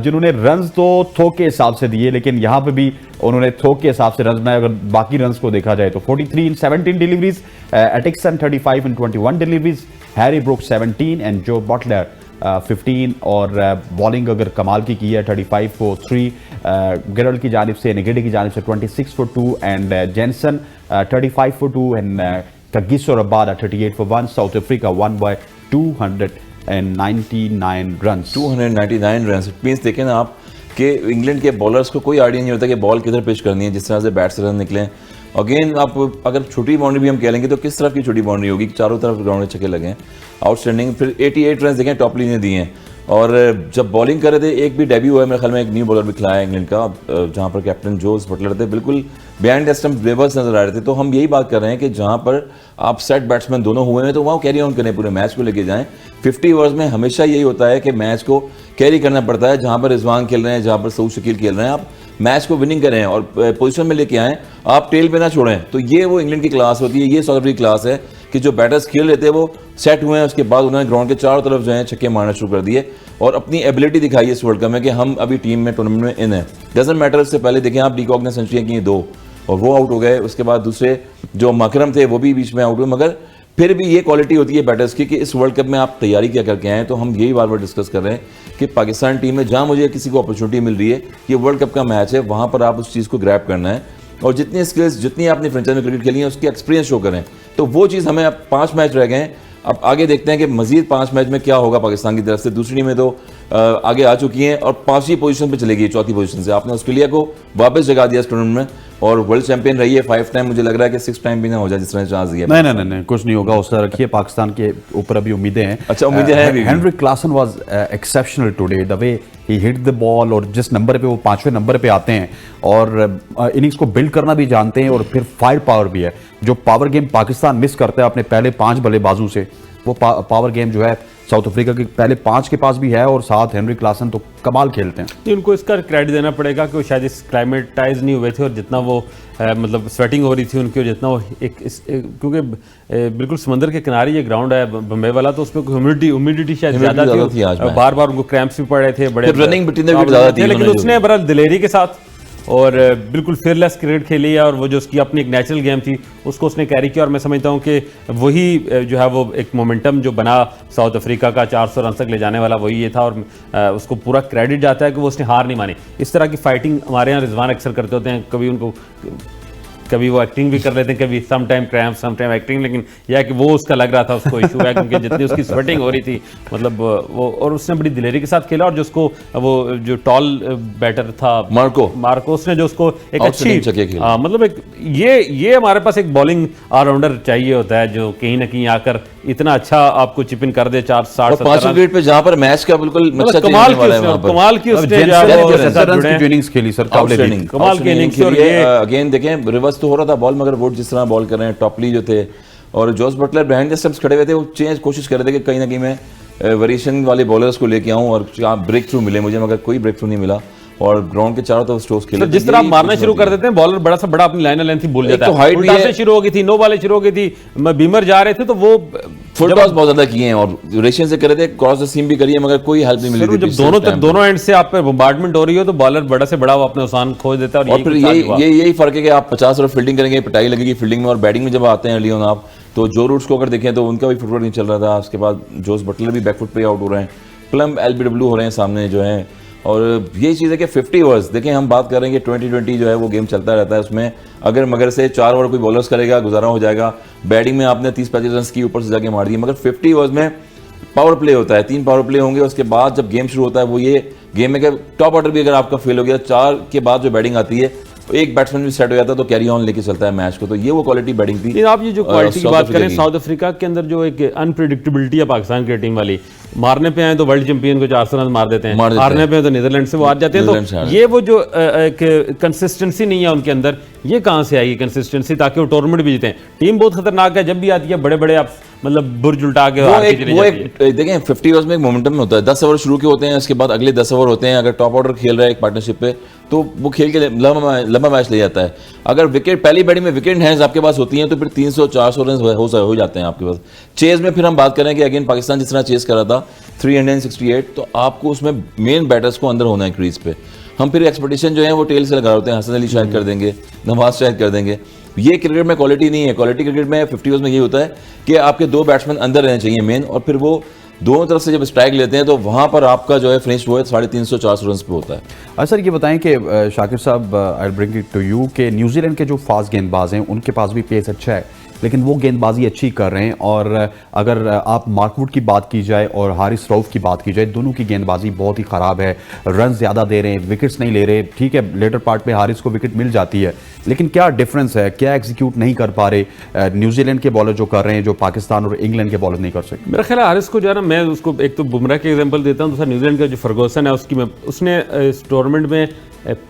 जिन्होंने runs तो थोक के हिसाब से दिए, लेकिन यहां पे भी उन्होंने थोक के हिसाब से रन्स बनाए। अगर बाकी रन्स को देखा जाए तो 43 in 17 deliveries, Atkinson 35 in 21 deliveries, Harry Brook 17 and Joe Buttler 15। और बॉलिंग अगर कमाल की है 35 for 3, गिरल की जानिब से, निगेडी की जानिब से 26 for 2 and Jansen 35 for 2 and Kagiso Rabada 38 for 1. South Africa won by 299 runs. 299 run. It means देखें ना आप कि इंग्लैंड के बॉलर्स को कोई आइडिया नहीं होता कि बॉल किधर पिच करनी है, जिस तरह से बैट से रन निकले। अगेन आप अगर छोटी बाउंड्री भी हम कह लेंगे तो किस तरफ की छोटी बाउंड्री होगी, चारों तरफ ग्राउंड में छक्के लगे हैं, आउटस्टैंडिंग। फिर 88 रन देखें टॉपली ने दिए हैं। और जब बॉलिंग कर रहे थे एक भी डेब्यू हुआ है मेरे ख्याल में, एक न्यू बॉलर भी खिलाया इंग्लैंड का, जहां पर कैप्टन जोस बटलर थे, बिल्कुल बिहाइंड द स्टंप बेबस नजर आ रहे थे। तो हम यही बात कर रहे हैं कि जहां पर आप सेट बैट्समैन दोनों हुए हैं तो वहाँ कैरी ऑन करें, पूरे मैच को लेके जाएं। 50 ओवर्स में हमेशा यही होता है कि मैच को कैरी करना पड़ता है। जहां पर रिजवान खेल रहे हैं, जहां पर सऊद शकील खेल रहे हैं, आप मैच को विनिंग करें और पोजीशन में लेके आएँ, आप टेल पे ना छोड़ें। तो ये वो इंग्लैंड की क्लास होती है, ये साउथ अफ्रीका की क्लास है कि जो बैटर्स खेल रहे थे वो सेट हुए हैं, उसके बाद उन्होंने ग्राउंड के चारों तरफ जो है छक्के मारना शुरू कर दिए और अपनी एबिलिटी दिखाई इस वर्ल्ड कप में कि हम अभी टीम में टूर्नामेंट में इन है। डजंट मैटर, इससे पहले देखें आप डीकॉक ने सेंचुरियाँ की 2 और वो आउट हो गए। उसके बाद दूसरे जो मकरम थे वो भी बीच में आउट हुए, मगर फिर भी ये क्वालिटी होती है बैटर्स की कि इस वर्ल्ड कप में आप तैयारी क्या करके आए। तो हम यही बार बार डिस्कस कर रहे हैं कि पाकिस्तान टीम में जहां मुझे किसी को अपॉर्चुनिटी मिल रही है, ये वर्ल्ड कप का मैच है, वहां पर आप उस चीज़ को ग्रैब करना है और जितनी स्किल्स, जितनी आपने फ्रेंचाइज में क्रिकेट खेली है उसकी एक्सपीरियंस शो करें। तो वो चीज़ हमें अब 5 मैच रह गए हैं, अब आगे देखते हैं कि मजीद 5 मैच में क्या होगा पाकिस्तान की तरफ से। दूसरी टीमें तो आगे आ चुकी हैं और 5वीं पोजीशन पे चलेगी, 4थी पोजीशन से। आपने ऑस्ट्रेलिया को वापस जगा दिया इस टूर्नामेंट में और वर्ल्ड चैंपियन रही है 5 टाइम, मुझे लग रहा है कि 6 टाइम भी ना हो जाए जिस तरह चांस दिया। नहीं, कुछ नहीं होगा, उससे रखिए। पाकिस्तान के ऊपर अभी उम्मीदें हैं। अच्छा, उम्मीदें हैं अभी भी। Heinrich Klaasen was exceptional today, the way he hit the ball, और जिस नंबर पे वो 5वें नंबर पे आते हैं और इनिंग्स को बिल्ड करना भी जानते हैं और फिर फायर पावर भी है। जो पावर गेम पाकिस्तान मिस करता है अपने पहले 5 बल्लेबाजों से, वो पावर गेम जो है साउथ अफ्रीका के पहले 5 के पास भी है और साथ हेनरिक क्लासन तो कमाल खेलते हैं। तो उनको इसका क्रेडिट देना पड़ेगा कि वो शायद इस क्लाइमेटाइज नहीं हुए थे और जितना वो मतलब स्वेटिंग हो रही थी उनकी, और जितना वो क्योंकि बिल्कुल समंदर के किनारे ये ग्राउंड है बम्बई वाला, तो उसमें ह्यूमिडिटी शायद ज़्यादा थी आज में। बार बार उनको क्रैम्प्स भी पड़ रहे थे, बड़े रनिंग ज़्यादा थी, लेकिन उसने बड़ा दिलेरी के साथ और बिल्कुल फेयरलेस क्रिकेट खेली है और वो जो उसकी अपनी एक नेचुरल गेम थी उसको उसने कैरी किया। और मैं समझता हूँ कि वही जो है वो एक मोमेंटम जो बना साउथ अफ्रीका का 400 रन तक ले जाने वाला, वही ये था और उसको पूरा क्रेडिट जाता है कि वो उसने हार नहीं मानी। इस तरह की फाइटिंग हमारे यहाँ रिजवान अक्सर करते होते हैं, कभी वो एक्टिंग भी कर लेते हैं, कभी some time cramp some time acting, लेकिन यह कि वो उसका लग रहा था उसको इशू है क्योंकि जितनी उसकी स्वेटिंग हो रही थी, मतलब वो, और उसने बड़ी दिलेरी के साथ खेला। और जो उसको वो जो टॉल बैटर था मार्को, उसने जो उसको एक अच्छी मतलब एक ये हमारे पास एक बॉलिंग ऑलराउंडर चाहिए होता है जो कहीं ना कहीं आकर इतना अच्छा आपको चिप इन कर दे 460 विकेट पे, जहां पर मैच का बिल्कुल कमाल की उसने इनिंग्स खेली सर, कमाल की इनिंग्स। और अगेन देखें रिवर्स तो हो रहा था बॉल, मगर वुड जिस तरह बॉल कर रहे हैं, टॉपली जो थे और Jos Buttler behind the stumps खड़े हुए थे, वो चेंज कोशिश कर रहे थे कि कहीं ना कहीं मैं वेरिएशन वाले बॉलर्स को लेके आऊँ और ब्रेक थ्रू मिले मुझे, मगर कोई ब्रेक थ्रू नहीं मिला और ग्राउंड के चारों तरफ स्ट्रोक्स खेले। तो जिस तरह आप मारना शुरू कर देते हैं बॉलर बड़ा सा बड़ा अपनी लाइन लेंथ ही भूल जाता तो है। हाइट उल्टा से शुरू हो गई थी, नो बॉलें शुरू हो गई थी, बीमर जा रहे थे तो वो फुल टॉस बहुत ज्यादा किए हैं और ड्यूरेशन से कर रहे थे, क्रॉस द सीम भी करिए मगर कोई हेल्प नहीं मिली थी। जब दोनों एंड से आप पे बम्बार्डमेंट हो रही हो तो बॉलर बड़ा से बड़ा वो अपने नुकसान खोज देता है। और फिर यही फर्क है कि आप 50 ओवर फील्डिंग करेंगे, पिटाई लगेगी फील्डिंग में, और बैटिंग में जब आते हैं लियोन आप, तो जो रूट्स को अगर देखें तो उनका भी फुटवर्क नहीं चल रहा था। उसके बाद जोस बटलर भी बैकफुट पे आउट हो रहे हैं, प्लम एलबीडब्ल्यू हो रहे हैं सामने जो है। और यही चीज़ है कि 50 ओवर्स देखें, हम बात कर रहे हैं कि 2020 जो है वो गेम चलता रहता है, उसमें अगर मगर से 4 ओवर कोई बॉलर्स करेगा गुजारा हो जाएगा। बैटिंग में आपने 30-35 रन की ऊपर से जाके मार दिए, मगर 50 ओवर्स में पावर प्ले होता है, 3 पावर प्ले होंगे। उसके बाद जब गेम शुरू होता है वो ये गेम है कि टॉप ऑर्डर भी अगर आपका फेल हो गया, 4 के बाद जो बैटिंग आती है एक बैट्समैन भी सेट हो जाता है तो कैरी ऑन लेके चलता है मैच को। तो ये वो क्वालिटी बैटिंग थी। आप ये जो क्वालिटी की बात करें, साउथ अफ्रीका के अंदर जो एक अनप्रिडिक्टेबिलिटी है पाकिस्तान की टीम वाली, मारने पे आए तो वर्ल्ड चैंपियन को 400 रन मार देते हैं, हारने पे तो नीदरलैंड से वो हार जाते हैं। तो ये वो जो एक कंसिस्टेंसी नहीं है उनके अंदर, ये कहां से आएगी कंसिस्टेंसी ताकि वो टूर्नामेंट भी जीतें? टीम बहुत खतरनाक है, जब भी आती है बड़े बड़े आप मतलब बुर्ज उल्टा के देखें 50 ओवर्स में एक मोमेंटम में होता है। 10 ओवर शुरू के होते हैं, उसके बाद अगले 10 ओवर होते हैं। अगर टॉप ऑर्डर खेल रहा है एक पार्टनरशिप पे तो वो खेल के लंबा मैच ले जाता है। अगर विकेट पहली बैटिंग में विकेट हैंड्स आपके पास होती हैं तो फिर 300-400 रन हो जाते हैं आपके पास। चेज में फिर हम बात करें कि अगेन पाकिस्तान जिस तरह चेज कर रहा था 368, तो आपको उसमें मेन बैटर्स को अंदर होना है क्रीज पे। हम फिर एक्सपेक्टेशन जो है वो टेल से लगा होते हैं, हसन अली शायद कर देंगे, नवाज शायद कर देंगे। ये क्रिकेट में क्वालिटी नहीं है। क्वालिटी क्रिकेट में 50 ओवर्स में ये होता है कि आपके 2 बैट्समैन अंदर रहने चाहिए मेन, और फिर वो दोनों तरफ से जब स्ट्राइक लेते हैं तो वहां पर आपका जो है फिनिश वो है 350-400 रन पे होता है। सर ये बताएं कि शाकिर साहब, I bring it to you कि न्यूजीलैंड के जो फास्ट गेंदबाज हैं उनके पास भी पेस अच्छा है, लेकिन वो गेंदबाजी अच्छी कर रहे हैं। और अगर आप मार्कवुड की बात की जाए और हारिस रऊफ की बात की जाए, दोनों की गेंदबाजी बहुत ही ख़राब है, रन ज़्यादा दे रहे हैं, विकेट्स नहीं ले रहे। ठीक है, लेटर पार्ट में हारिस को विकेट मिल जाती है, लेकिन क्या डिफरेंस है, क्या एग्जीक्यूट नहीं कर पा रहे न्यूजीलैंड के बॉलर जो कर रहे हैं, जो पाकिस्तान और इंग्लैंड के बॉलर नहीं कर सकते? मेरा ख्याल है हारिस को जो है ना, मैं उसको एक तो बुमराह के एग्जांपल देता हूँ, दूसरा न्यूजीलैंड का जो फर्गूसन है उसने इस टूर्नामेंट में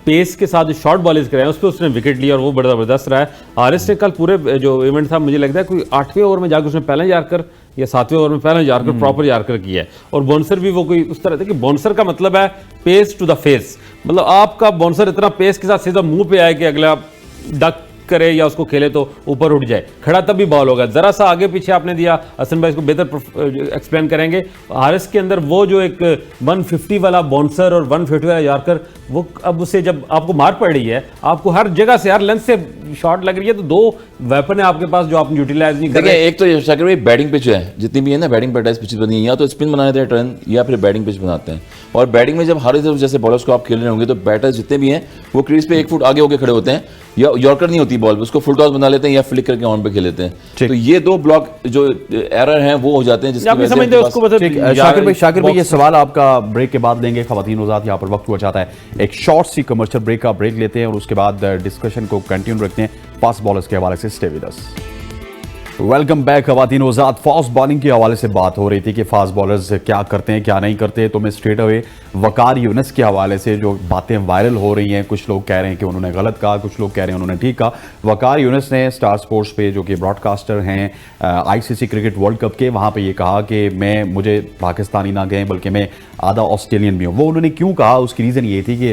पेस के साथ जो शॉर्ट बॉलिंग कराए उस पर उसने विकेट लिया और वो बड़ा ज़बरदस्त रहा है। हारिस ने कल पूरे जो इवेंट था, मुझे लगता है कोई 8वें ओवर में जाकर उसने पहले यार्कर या 7वें ओवर में पहले यार्कर प्रॉपर यार्कर किया है। और बाउंसर भी वो कोई उस तरह था कि बाउंसर का मतलब है पेस टू द फेस, मतलब आपका बाउंसर इतना पेस के साथ सीधा मुंह पे आए कि अगला डक करे या उसको खेले तो ऊपर उठ जाए, खड़ा तब भी बॉल होगा। जरा सा आगे पीछे आपने दिया, हसन भाई इसको बेहतर एक्सप्लेन करेंगे। हारिस के अंदर वो जो एक 150 वाला बाउंसर और 150 वाला यार्कर, वो अब उसे जब आपको मार पड़ रही है, आपको हर जगह से हर लेंथ से शॉट लग रही है, तो 2 वेपन है आपके पास जो आप यूटिलाइज नहीं कर रहे। एक तो शाकिर भाई बैटिंग पिच है, जितनी भी है ना बैटिंग पैटर्न पिच बनी है, या तो स्पिन बनाते हैं टर्न या फिर बैटिंग पिच बनाते हैं। और बैटिंग में जब हारिस जैसे बॉलर्स को आप खेल रहे होंगे तो बैटर्स जितने भी हैं वो क्रीज पे 1 फुट आगे होकर खड़े होते हैं, या यॉर्कर नहीं होती बॉल, उसको फुल टॉस बना लेते हैं या फ्लिक करके ऑन पे खेल लेते हैं। तो ये 2 ब्लॉक जो एरर हैं वो हो जाते हैं, जिसकी वजह से शाकिर भाई ये सवाल आपका ब्रेक के बाद लेंगे। ख़वातीन वज़ात यहाँ पर वक्त हुआ चाहता है, एक शॉर्ट सी कमर्शियल ब्रेक का ब्रेक लेते हैं और उसके बाद डिस्कशन को कंटिन्यू रखते हैं फास्ट बॉलर्स के हवाले से। Stay with us. Welcome back. ख़वातीन वज़ात, फास्ट बॉलिंग के हवाले से बात हो रही थी कि फास्ट बॉलर्स क्या करते हैं क्या नहीं करते, तो मैं स्ट्रेट अवे वकार यूनिस के हवाले से जो बातें वायरल हो रही हैं, कुछ लोग कह रहे हैं कि उन्होंने गलत कहा, कुछ लोग कह रहे हैं उन्होंने ठीक कहा। वकार यूनिस ने स्टार स्पोर्ट्स पे, जो कि ब्रॉडकास्टर हैं ICC क्रिकेट वर्ल्ड कप के, वहाँ पे ये कहा कि मुझे पाकिस्तानी ना गए बल्कि मैं आधा ऑस्ट्रेलियन भी हूँ। वो उन्होंने क्यों कहा, उसकी रीज़न ये थी कि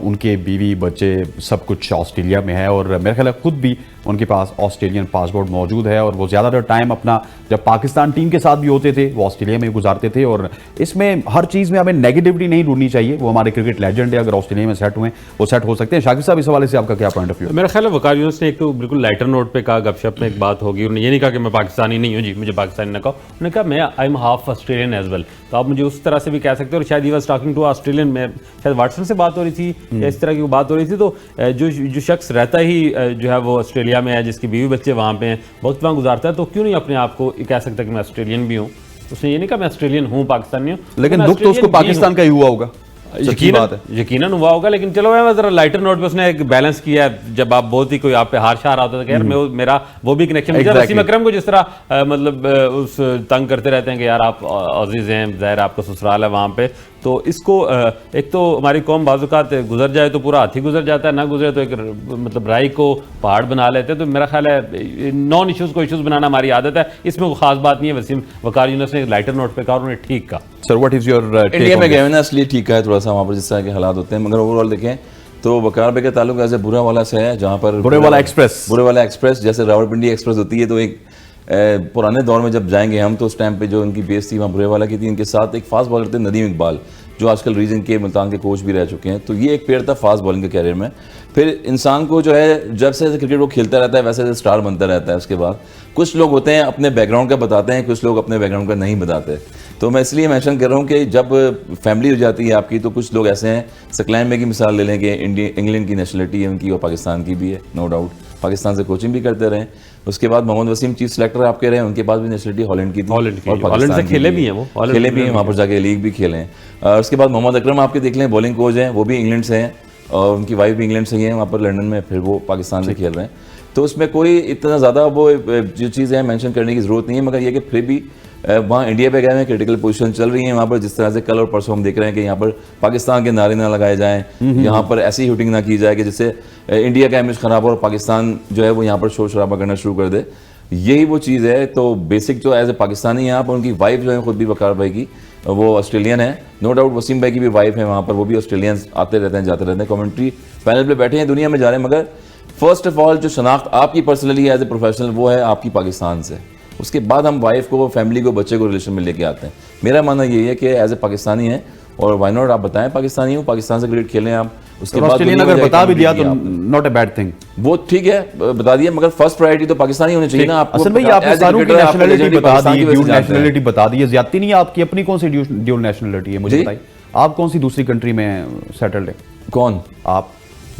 उनके बीवी बच्चे सब कुछ ऑस्ट्रेलिया में है और मेरे ख्याल खुद भी उनके पास ऑस्ट्रेलियन पासपोर्ट मौजूद है, और वो ज़्यादातर टाइम अपना जब पाकिस्तान टीम के साथ भी होते थे वो ऑस्ट्रेलिया में गुजारते थे। और इसमें हर चीज़ में हमें नेगेटिविटी नहीं ढूंढनी चाहिए, वो हमारे क्रिकेट लेजेंड है, अगर ऑस्ट्रेलिया में सेट हुए वो सेट हो सकते हैं। शाकिर साहब, इस हवाले से आपका क्या पॉइंट ऑफ व्यू? मेरा ख्याल है वकार यूनुस ने एक तो बिल्कुल लाइटर नोट पे कहा, गपशप में एक बात होगी, उन्होंने ये नहीं कहा कि मैं पाकिस्तानी नहीं हूँ जी, मुझे पाकिस्तानी ना कहो, उन्होंने कहा मैं I am half Australian as well. तो आप मुझे उस तरह से भी कह सकते हो। और शायद he was talking to Australian में, शायद वाटसन से बात हो रही थी या इस तरह की बात हो रही थी। तो जो शख्स रहता ही जो है वो ऑस्ट्रेलिया में है, जिसकी बीवी बच्चे वहाँ पे हैं, वक्त वहाँ गुजारता है, तो क्यों नहीं अपने आप को कह सकता कि मैं ऑस्ट्रेलियन भी हूँ? उसने ये नहीं कहा मैं ऑस्ट्रेलियन हूँ, पाकिस्तानी हूँ, लेकिन दुख तो उसको पाकिस्तान का ही हुआ होगा, यकीनन हुआ होगा। लेकिन चलो मैं जरा लाइटर नोट पे उसने एक बैलेंस किया है। जब आप बहुत ही कोई आप पे हार शार आता था कि यार मेरा वो भी कनेक्शन, वसीम अकरम को जिस तरह मतलब उस तंग करते रहते हैं कि यार आप अजीज हैं, ज़ाहिर आपका ससुराल है वहाँ पे, तो इसको एक तो हमारी कौम बाज़-औक़ात गुजर जाए तो पूरा हाथी गुजर जाता है, ना गुजरे तो एक मतलब राई को पहाड़ बना लेते हैं। तो मेरा ख्याल है नॉन इश्यूज़ को इश्यूज़ बनाना हमारी आदत है, इसमें कोई खास बात नहीं है। वसीम वकार यूनुस ने एक लाइटर नोट पे कहा, उन्होंने ठीक कहा। Sir what is your India में गए हुए ना, इसलिए ठीक है थोड़ा सा वहाँ पर जिस तरह के हालात होते हैं, मगर ओवरऑल देखें तो वकार भाई का ताल्लुक ऐसे बुरावाला से है, जहाँ पर बुरेवाला एक्सप्रेस जैसे रावलपिंडी एक्सप्रेस होती है, तो एक पुराने दौर में जब जाएंगे हम तो उस टाइम पे जो इनकी बेस थी वहाँ बुरेवाला की थी, इनके साथ एक फास्ट बॉलर थे नदीम इकबाल, जो आजकल रीजन के मुल्तान के कोच भी रह चुके हैं। तो ये एक पेयर था फास्ट बॉलिंग के कैरियर में। फिर इंसान को जो है जब से क्रिकेट वो खेलता रहता है वैसे वैसे स्टार बनता रहता है। उसके बाद कुछ लोग होते हैं अपने बैकग्राउंड का बताते हैं, कुछ लोग अपने बैकग्राउंड का नहीं बताते। तो मैं इसलिए मेंशन कर रहा हूँ कि जब फैमिली हो जाती है आपकी तो कुछ लोग ऐसे हैं, सकलैन में की मिसाल ले लें कि इंग्लैंड की नेशनलिटी है उनकी और पाकिस्तान की भी है, नो डाउट, पाकिस्तान से कोचिंग भी करते रहे। उसके बाद मोहम्मद वसीम चीफ सेलेक्टर आपके रहे, उनके पास भी नेशनलिटी हॉलैंड की थी, हॉलैंड से खेले भी हैं, वो खेले भी हैं, वहाँ पर जाके लीग भी खेले हैं। उसके बाद मोहम्मद अकरम आपके देख लें, बॉलिंग कोच हैं, वो भी इंग्लैंड से हैं और उनकी वाइफ भी इंग्लैंड से ही है वहाँ पर लंदन में, फिर वो पाकिस्तान से खेल रहे हैं। तो उसमें कोई इतना ज़्यादा वो जो चीज़ें हैं मेंशन करने की ज़रूरत नहीं है, मगर ये कि फिर भी वहाँ इंडिया पे गए हैं, क्रिटिकल पोजीशन चल रही है वहाँ पर, जिस तरह से कल और परसों हम देख रहे हैं कि यहाँ पर पाकिस्तान के नारे ना लगाए जाएं, यहाँ पर ऐसी शूटिंग ना की जाए कि जिससे इंडिया का इमेज खराब हो और पाकिस्तान जो है वो यहाँ पर शोर शराबा करना शुरू कर दे। यही वो चीज़ है। तो बेसिक जो एज ए पाकिस्तानी यहाँ पर उनकी वाइफ जो है खुद भी वकार भाई की वो ऑस्ट्रेलियन है, नो डाउट वसीम भाई की भी वाइफ है वहाँ पर, वो भी ऑस्ट्रेलियंस आते रहते हैं जाते रहते हैं, कमेंट्री पैनल पे बैठे हैं, दुनिया में जा रहे हैं। मगर फर्स्ट ऑफ ऑल जो शनाख्त आपकी पर्सनली एज ए प्रोफेशनल वो है आपकी पाकिस्तान से, उसके बाद हम वाइफ को, फैमिली को, बच्चे को रिलेशन में लेके आते हैं। मेरा मानना यही है कि एज ए पाकिस्तानी है और वाई नॉट आप बताएं पाकिस्तानी हूँ, पाकिस्तान से क्रिकेट खेलें आप, उसके बाद ऑस्ट्रेलियन अगर बता भी दिया तो नॉट अ बैड थिंग, वो ठीक है बता दिया, मगर फर्स्ट प्रायोरिटी तो पाकिस्तानी होनी चाहिए ना आपको। असल में आपने सारों की नेशनलिटी बता दी, ड्यूल नेशनलिटी बता दी है, ज्यादती नहीं है आपकी अपनी कौन सी ड्यूल नेशनलिटी है मुझे बताइए, आप कौन सी दूसरी कंट्री में सेटल्ड है? कौन आप?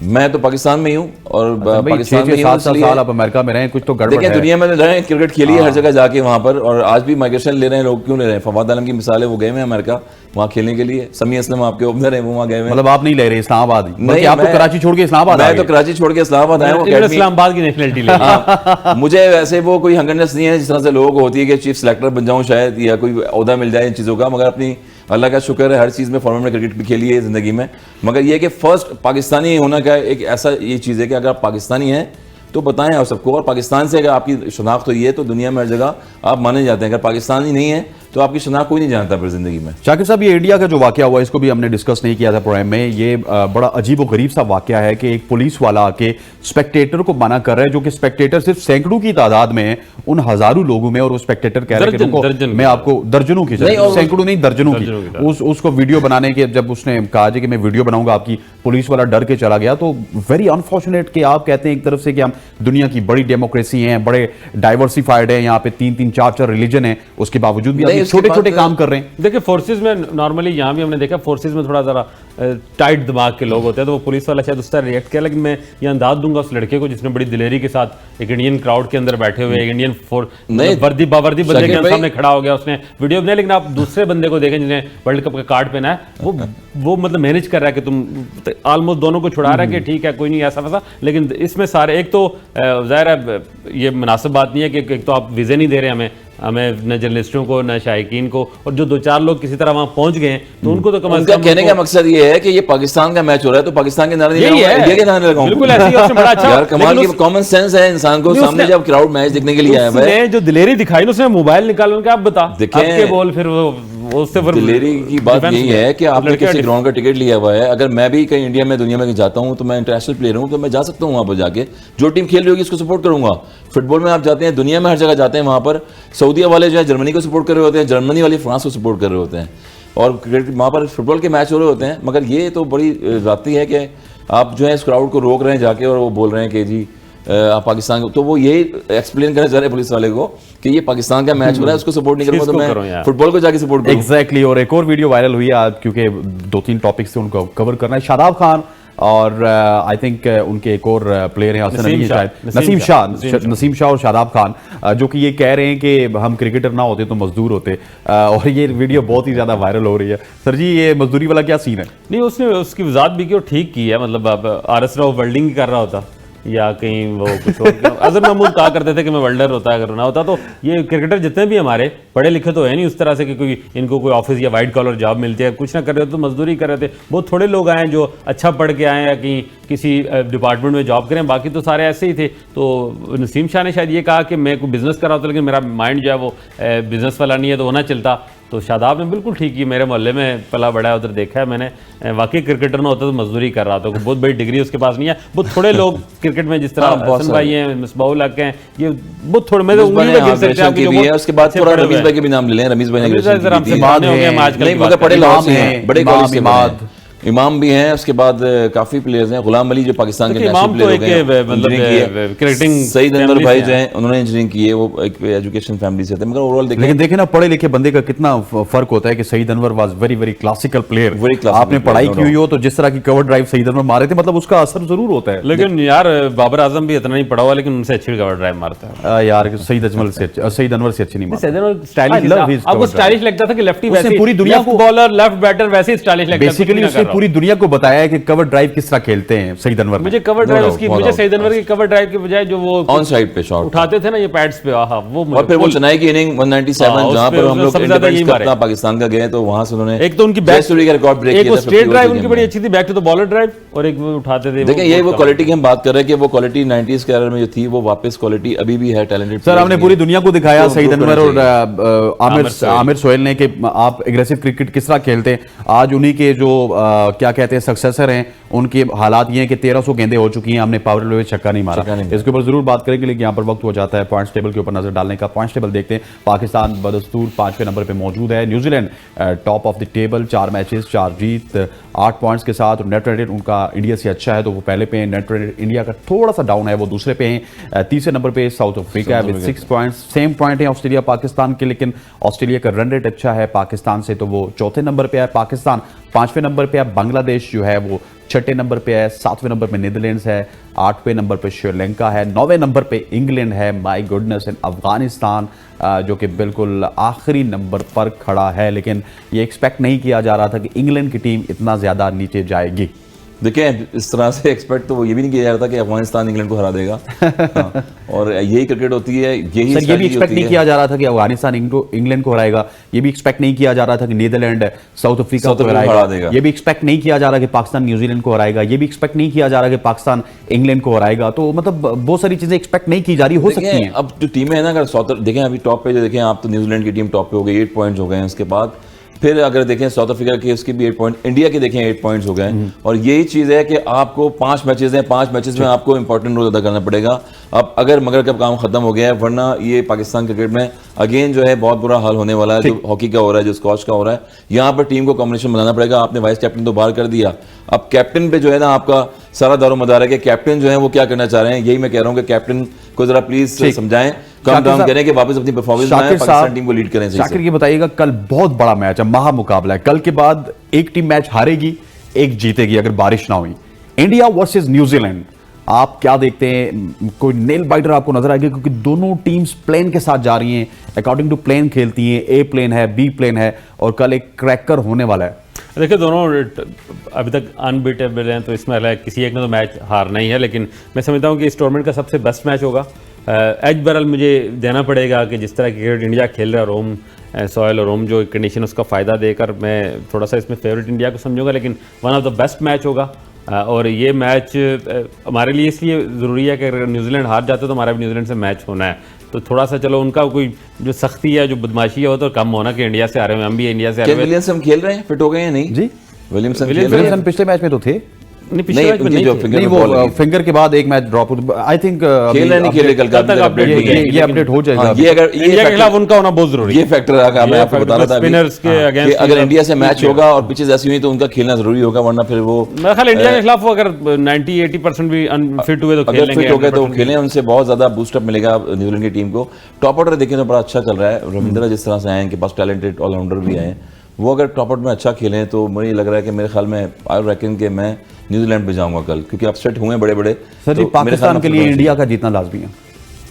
मैं तो पाकिस्तान में ही हूँ और पाकिस्तान में 7 साल आप अमेरिका में रहे, कुछ तो गड़बड़ है। देखिए दुनिया में रहे, क्रिकेट खेली है हर जगह जाके वहाँ पर, और आज भी माइग्रेशन ले रहे हैं लोग, क्यों ले रहे हैं? फवाद आलम की मिसाल है, वो गए हैं अमेरिका वहाँ खेलने के लिए, समी असलम आपके ओपनर हैं वो वहाँ गए हैं। मतलब आप नहीं ले रहे इस्लामाबाद? नहीं, आप तो कराची छोड़ के इस्लामाबाद आए। मैं तो कराची छोड़ के इस्लामाबाद आया हूँ, इस्लामाबाद की नेशनलिटी ले। मुझे वैसे वो कोई हंगरनेस नहीं है जिस तरह से लोगों को होती है कि चीफ सेलेक्टर बन जाऊँ शायद, या कोई ओहदा मिल जाए इन चीज़ों का, मगर अपनी अल्लाह का शुक्र है हर चीज़ में फॉर्मेट में क्रिकेट भी खेली है ज़िंदगी में। मगर ये कि फ़र्स्ट पाकिस्तानी होना का एक ऐसा ये चीज़ है कि अगर आप पाकिस्तानी हैं तो बताएं आप सबको, और पाकिस्तान से अगर आपकी शनाख्त हुई है तो दुनिया में हर जगह आप माने जाते हैं। अगर पाकिस्तानी नहीं है तो आपकी शनाख्त कोई नहीं जानता फिर जिंदगी में। शाकिब साहब, ये इंडिया का जो वाकया हुआ इसको भी हमने डिस्कस नहीं किया था प्रोग्राम में, ये बड़ा अजीब और गरीब सा वाकया है कि एक पुलिस वाला आके स्पेक्टेटर को मना कर रहा है, जो कि स्पेक्टेटर सिर्फ सैकड़ों की तादाद में है उन हजारों लोगों में, और वो स्पेक्टेटर कह रहे हैं कि मैं आपको दर्जनों की, सैकड़ों नहीं दर्जनों की, उसको वीडियो बनाने के, जब उसने कहा कि मैं वीडियो बनाऊंगा आपकी, पुलिस वाला डर के चला गया। तो वेरी अनफॉर्चुनेट कि आप कहते हैं एक तरफ से कि हम दुनिया की बड़ी डेमोक्रेसी हैं, बड़े डाइवर्सिफाइड हैं, यहाँ पे 3-3, 4-4 रिलीजन है, उसके बावजूद भी छोटे छोटे काम कर रहे हैं। देखिए फोर्सेज में नॉर्मली यहाँ भी हमने देखा फोर्सेज में थोड़ा ज़रा टाइट दिमाग के लोग होते हैं, तो वो पुलिस वाला शायद उस तरह रिएक्ट किया। लेकिन मैं ये अंदाज दूंगा उस लड़के को जिसने बड़ी दिलेरी के साथ एक इंडियन क्राउड के अंदर बैठे हुए एक इंडियन वर्दी बावर्दी बंदे के सामने खड़ा हो गया, उसने वीडियो बनाया। लेकिन आप दूसरे बंदे को देखें जिन्हें वर्ल्ड कप का कार्ड पहना है, वो मतलब मैनेज कर रहा है कि तुम ऑलमोस्ट दोनों को छुड़ा रहा है कि ठीक है कोई नहीं ऐसा वैसा। लेकिन इसमें सारे, एक तो जाहिर है ये मुनासिब बात नहीं है कि एक तो आप वीज़े नहीं दे रहे हमें न जर्नलिस्टों को न शायकीन को, और जो 2-4 लोग किसी तरह वहां पहुंच गए तो उनको तो कम से कम कहने का मकसद ये है कि ये पाकिस्तान का मैच हो रहा है तो पाकिस्तान के नारे नहीं, इंडिया के नारे लगाऊं। बिल्कुल ऐसी और बड़ा अच्छा यार कमाल की कॉमन सेंस है इंसान को, सामने जब क्राउड मैच देखने के लिए आया है, जो दिलेरी दिखाई उसने मोबाइल निकाल के आप बता आपके बोल, फिर वो उससे दिलेरी की बात यही है कि आपने किसी ग्राउंड का टिकट लिया हुआ है। अगर मैं भी कहीं इंडिया में दुनिया में जाता हूं तो मैं इंटरनेशनल प्लेयर हूं तो मैं जा सकता हूं वहां पर जाके, जो टीम खेल रही होगी उसको सपोर्ट करूंगा। फुटबॉल में आप जाते हैं, दुनिया में हर जगह जाते हैं, वहां पर सऊदीया वाले जो है जर्मनी को सपोर्ट कर रहे होते हैं, जर्मनी वाले फ्रांस को सपोर्ट कर रहे होते हैं, और वहाँ पर फुटबॉल के मैच हो रहे होते हैं। मगर ये तो बड़ी जाती है कि आप जो है इस क्राउड को रोक रहे हैं जाके, और वो बोल रहे हैं कि जी आप पाकिस्तान को, तो वो यही एक्सप्लेन करना चाह रहे हैं पुलिस वाले को कि ये पाकिस्तान का मैच हो रहा है, उसको सपोर्ट नहीं करूंगा तो मैं फुटबॉल को जाके सपोर्ट करूं। एग्जैक्टली। और एक और वीडियो वायरल हुई है क्योंकि 2-3 टॉपिक्स से उनको कवर करना है। शादाब खान और आई थिंक उनके एक और प्लेयर हैं नसीम शाह और शादाब खान, जो कि ये कह रहे हैं कि हम क्रिकेटर ना होते तो मजदूर होते, और ये वीडियो बहुत ही ज्यादा वायरल हो रही है। सर जी ये मजदूरी वाला क्या सीन है? नहीं, उसने उसकी वजाहत भी की और ठीक की है, मतलब RS राव वेल्डिंग कर रहा होता या कहीं वो कुछ और। अजहर महमूद कहा करते थे कि मैं वेल्डर होता अगर ना होता। तो ये क्रिकेटर जितने भी हमारे पढ़े लिखे तो है नहीं उस तरह से कि कोई इनको कोई ऑफिस या वाइट कॉलर जॉब मिलती है, कुछ ना कर रहे हो तो मजदूरी कर रहे थे। बहुत थोड़े लोग आए जो अच्छा पढ़ के आए या कहीं किसी डिपार्टमेंट में जॉब करें, बाकी तो सारे ऐसे ही थे। तो नसीम शाह ने शायद ये कहा कि मैं कोई बिजनेस कर रहा था लेकिन मेरा माइंड जो है वो बिजनेस वाला नहीं है, तो वो ना चलता। तो शादाब ने बिल्कुल ठीक की, मेरे मोहल्ले में पला बड़ा है, उधर देखा है मैंने। वाकई क्रिकेटर ना होता तो मजदूरी कर रहा था, बहुत बड़ी डिग्री उसके पास नहीं है। बहुत थोड़े लोग क्रिकेट में जिस तरह हसन भाई हैं, मिसबाहुल हक हैं, ये बहुत थोड़े, मैं तो उंगली में गिन सकते हैं कि जो बहुत उसके बाद थोड़ा रमीज भाई के भी नाम ले लें। रमीज भाई ने जरा हमसे पुराने हो गए हम आजकल की बात मगर बड़े करें। लॉस हैं, बड़े कॉलेज से इमाद इमाम भी हैं। उसके बाद काफी प्लेयर्स हैं, गुलाम अली जो पाकिस्तान के नेशनल प्लेयर हो गए, मतलब क्रिकेटिंग। सईद अनवर भाई जो हैं उन्होंने इंजीनियरिंग की है, वो एक एजुकेशन फैमिली से थे। मगर ओवरऑल देखें, लेकिन देखे ना पढ़े लिखे बंदे का कितना फर्क होता है कि Saeed Anwar was very very classical player. आपने पढ़ाई की हुई हो तो जिस तरह की कवर ड्राइव सईद अनवर मारे थे, मतलब उसका असर जरूर होता है। लेकिन यार बाबर आजम भी इतना नहीं पढ़ा हुआ लेकिन उनसे अच्छी कवर ड्राइव मारता है यार। सईद अनवर से अच्छी नहीं मारता। सईद अनवर स्टाइलिश, आपको स्टाइलिश लगता था कि लेफ्टी वैसे पूरी दुनिया को बॉलर लेफ्ट बैटर वैसे ही स्टाइलिश लगता था। बेसिकली उसने पूरी दुनिया को बताया है कि कवर ड्राइव किस तरह खेलते हैं सईद अनवर। मुझे कवर ड्राइव उसकी, मुझे सईद अनवर की कवर ड्राइव के बजाय जो वो ऑन साइड पे शॉट उठाते थे ना ये पैड्स पे, आहा वो। और फिर वो चेन्नई की इनिंग 197 जहां पर हम लोग इंडिपेंडेंस कप था पाकिस्तान का गए, तो वहां से उन्होंने एक तो उनकी बैक का रिकॉर्ड ब्रेक किया था। स्ट्रेट ड्राइव उनकी बड़ी अच्छी थी, back to the bowler drive, और एक वो उठाते थे। देखिए ये वो क्वालिटी की हम बात कर रहे हैं कि वो क्वालिटी 90s के एरा में जो थी वो वापस क्वालिटी अभी भी है। टैलेंटेड सर हमने पूरी दुनिया को दिखाया सईद अनवर और आमिर सोहेल ने कि आप एग्रेसिव क्रिकेट किस तरह खेलते हैं। आज उन्हीं के जो क्या कहते हैं सक्सेसर हैं, उनके हालात ये हैं कि 1300 गेंदें हो चुकी हैं, हमने पावर प्ले में छक्का नहीं मारा। इसके ऊपर जरूर बात करेंगे, लेकिन यहाँ पर वक्त हो जाता है पॉइंट्स टेबल के ऊपर नजर डालने का। पॉइंट्स टेबल देखते हैं। पाकिस्तान बदस्तूर 5वें नंबर पे मौजूद है। New Zealand top of the table, 4 matches 4 Jeet 8 points के साथ। नेट रन रेट उनका इंडिया से अच्छा है तो वो पहले पे हैं। नेट रन रेट इंडिया का थोड़ा सा डाउन है, वो दूसरे पे हैं। तीसरे नंबर पे south Africa with 6 points. Same point है ऑस्ट्रेलिया पाकिस्तान के, लेकिन ऑस्ट्रेलिया का रन रेट अच्छा है पाकिस्तान से, तो वो चौथे नंबर पे है। पाकिस्तान 5वें नंबर पे है। बांग्लादेश जो है वो 6ठे नंबर पे है। 7वें नंबर पे नीदरलैंड्स है। 8वें नंबर पे श्रीलंका है। 9वें नंबर पे इंग्लैंड है। My goodness. एंड अफगानिस्तान जो कि बिल्कुल आखिरी नंबर पर खड़ा है, लेकिन ये एक्सपेक्ट नहीं किया जा रहा था कि इंग्लैंड की टीम इतना ज़्यादा नीचे जाएगी। देखिए इस तरह से एक्सपेक्ट तो ये भी नहीं किया जा रहा था कि अफगानिस्तान इंग्लैंड को हरा देगा। हाँ, और यही क्रिकेट होती है, यही सर ये भी एक्सपेक्ट नहीं किया जा रहा था कि अफगानिस्तान इंग्लैंड को हराएगा। ये भी एक्सपेक्ट नहीं किया जा रहा था कि नीदरलैंड साउथ अफ्रीका को हराएगा। ये भी एक्सपेक्ट नहीं किया जा रहा कि पाकिस्तान न्यूजीलैंड को हराएगा। ये भी एक्सपेक्ट नहीं किया जा रहा कि पाकिस्तान इंग्लैंड को हराएगा। तो मतलब बहुत सारी चीजें एक्सपेक्ट नहीं की जा रही हो सकती हैं। अब जो टीमें हैं ना, अगर साउथ देखें अभी टॉप पे जो देखें आप, तो न्यूजीलैंड की टीम टॉप पे हो गई, 8 पॉइंट्स हो गए हैं। उसके बाद फिर अगर देखें साउथ अफ्रीका के, उसके भी 8 पॉइंट, इंडिया के देखें 8 पॉइंट्स हो गए। और यही चीज़ है कि आपको 5 मैचेस हैं, 5 मैचेस में आपको इंपॉर्टेंट रोल अदा करना पड़ेगा। अब अगर मगर कब काम खत्म हो गया है, वरना ये पाकिस्तान क्रिकेट में अगेन जो है बहुत बुरा हाल होने वाला है। जो हॉकी का हो रहा है, जो स्कॉच का हो रहा है, यहाँ पर टीम को कॉम्बिनेशन बनाना पड़ेगा। आपने वाइस कैप्टन तो बाहर कर दिया, अब कैप्टन पे जो है ना आपका सारा दारोमदार है कि कैप्टन जो है वो क्या करना चाह रहे हैं। यही मैं कह रहा हूँ कि कैप्टन को जरा प्लीज समझाएं, कम डाउन करें कि वापस अपनी परफॉर्मेंस में पाकिस्तान टीम को लीड करें। शाकिर ये बताइएगा, कल बहुत बड़ा मैच है, महा मुकाबला है। कल के बाद एक टीम मैच हारेगी, एक जीतेगी अगर बारिश ना हुई। इंडिया वर्सेस न्यूजीलैंड, आप क्या देखते हैं? कोई नेल बाइटर आपको नजर आएगी? क्योंकि दोनों टीम्स प्लेन के साथ जा रही हैं, अकॉर्डिंग टू प्लेन खेलती हैं। ए प्लेन है, बी प्लेन है, और कल एक क्रैकर होने वाला है। देखिए दोनों अभी तक अनबीटेबल हैं, तो इसमें किसी एक ने तो मैच हारना ही है। लेकिन मैं समझता हूँ कि इस टूर्नामेंट का सबसे बेस्ट मैच होगा। एज बरल मुझे देना पड़ेगा कि जिस तरह क्रिकेट इंडिया खेल रहा है, रोम सॉयल और रोम जो कंडीशन उसका फ़ायदा देकर मैं थोड़ा सा इसमें फेवरेट इंडिया को समझूंगा। लेकिन one of the best match होगा। और ये मैच हमारे लिए इसलिए ज़रूरी है कि अगर न्यूजीलैंड हार जाते तो हमारा भी न्यूजीलैंड से मैच होना है। तो थोड़ा सा चलो उनका कोई जो सख्ती है, जो बदमाशी है, वो तो कम होना कि इंडिया से आ रहे हैं, हम भी इंडिया से आ रहे हैं। विलियमसन खेल रहे हैं, फिट हो गए हैं? नहीं जी, विलियमसन पिछले मैच में तो थे। नहीं, पिछले मैच में नहीं, वो फिंगर के बाद एक मैच ड्रॉप, आई थिंक खेल रहे नहीं खेले कल का अपडेट ये अपडेट हो जाएगा। ये अगर इंडिया के खिलाफ उनका होना बहुत जरूरी है। ये फैक्टर है, मैं आपको बता रहा था स्पिनर्स के अगेंस्ट अगर इंडिया से मैच होगा और पिचेस ऐसी हुई तो उनका खेलना जरूरी होगा, वरना फिर वो मेरा ख्याल इंडिया के खिलाफ वो अगर 90-80% भी अनफिट हुए तो अगर फिट हो गए तो खेलें, उनसे बहुत ज्यादा बूस्टअप मिलेगा न्यूजीलैंड की टीम को। टॉप ऑर्डर देखें तो बड़ा अच्छा चल रहा है। रविंद्र जिस तरह से आए, इनके पास टैलेंटेड ऑलराउंडर भी आए, वो अगर टॉप आउट में अच्छा खेलें तो मुझे लग रहा है कि मेरे ख्याल में आई रेकन कि मैं न्यूजीलैंड पे जाऊंगा कल, क्योंकि अपसेट हुए बड़े बड़े। सर जी, पाकिस्तान के लिए इंडिया का जीतना लाजमी है।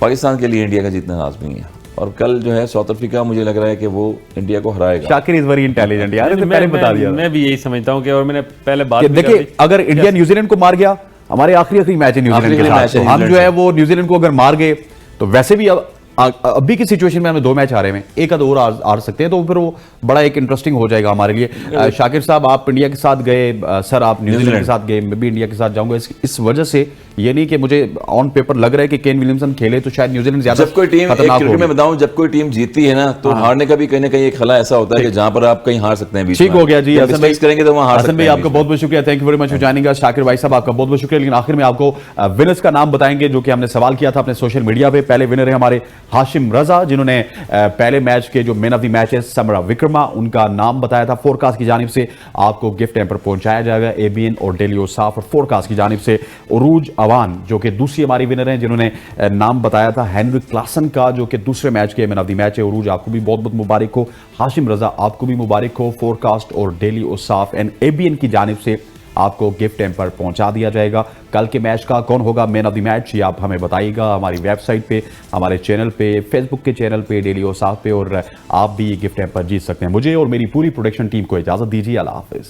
पाकिस्तान के लिए इंडिया का जीतना लाजमी है। और कल जो है साउथ अफ्रीका, मुझे लग रहा है कि वो इंडिया को हराएगा। शाकिर इज वेरी इंटेलिजेंट यार, तो पहले बता दिया। मैं भी यही समझता हूं कि, और मैंने पहले बात देखिए, अगर इंडिया न्यूजीलैंड को मार गया, हमारे आखिरी मैच है न्यूजीलैंड के आखिरी साथ, मैच है तो हम न्यूजीलैंड जो है वो न्यूजीलैंड को अगर मार गए तो वैसे भी अब अभी की सिचुएशन में हमें 2 मैच आ रहे हैं, एक आध और आ सकते हैं, तो फिर वो बड़ा एक इंटरेस्टिंग हो जाएगा हमारे लिए। शाकिर साहब, आप इंडिया के साथ गए, सर आप न्यूजीलैंड के साथ गए, मैं भी इंडिया के साथ जाऊंगा। इस वजह से ये नहीं कि मुझे ऑन पेपर लग रहा है कि केन विलियमसन खेले तो शायद न्यूजीलैंड ज्यादा जब कोई टीम, एक खतरनाक क्रिकेट में होगी। बताऊं, जब कोई टीम जीतती है ना तो हारने का भी कहीं ना कहीं एक खला ऐसा होता है कि जहां पर आप कहीं हार सकते हैं बीच ठीक में। हो गया जी, जब हसन भाई mistakes करेंगे तो वहां हार हसन सकते भाई हैं आपका बहुत बहुत शुक्रिया, thank you very much for joining अस। शाकिर भाई साहब आपका बहुत बहुत शुक्रिया। लेकिन आखिर में आपको विनर्स का नाम बताएंगे जो कि हमने सवाल किया था अपने सोशल मीडिया पे। पहले विनर है हमारे हाशिम रजा, जिन्होंने पहले मैच के जो मैन ऑफ द मैच है समरा विक्रमा, उनका नाम बताया था। फोरकास्ट की जानिब से आपको गिफ्ट हैम्पर पहुंचाया जाएगा एबीएन और डेली ओसाफ, और फोरकास्ट की जानिब से उरूज अवान जो कि दूसरी हमारी विनर हैं, जिन्होंने नाम बताया था हेनरिक क्लासन का, जो कि दूसरे मैच के मैन ऑफ द मैच है। उरूज आपको भी बहुत बहुत मुबारक हो, हाशिम रजा आपको भी मुबारक हो। फोरकास्ट और डेली ओसाफ एंड एबीएन की जानिब से आपको गिफ्ट हैम्पर पहुंचा दिया जाएगा। कल के मैच का कौन होगा मैन ऑफ द मैच, ये आप हमें बताइएगा हमारी वेबसाइट पे, हमारे चैनल पे, फेसबुक के चैनल पे डेली ओसाफ पे, और आप भी गिफ्ट हैम्पर जीत सकते हैं। मुझे और मेरी पूरी प्रोडक्शन टीम को इजाजत दीजिए। अल्लाह हाफिज।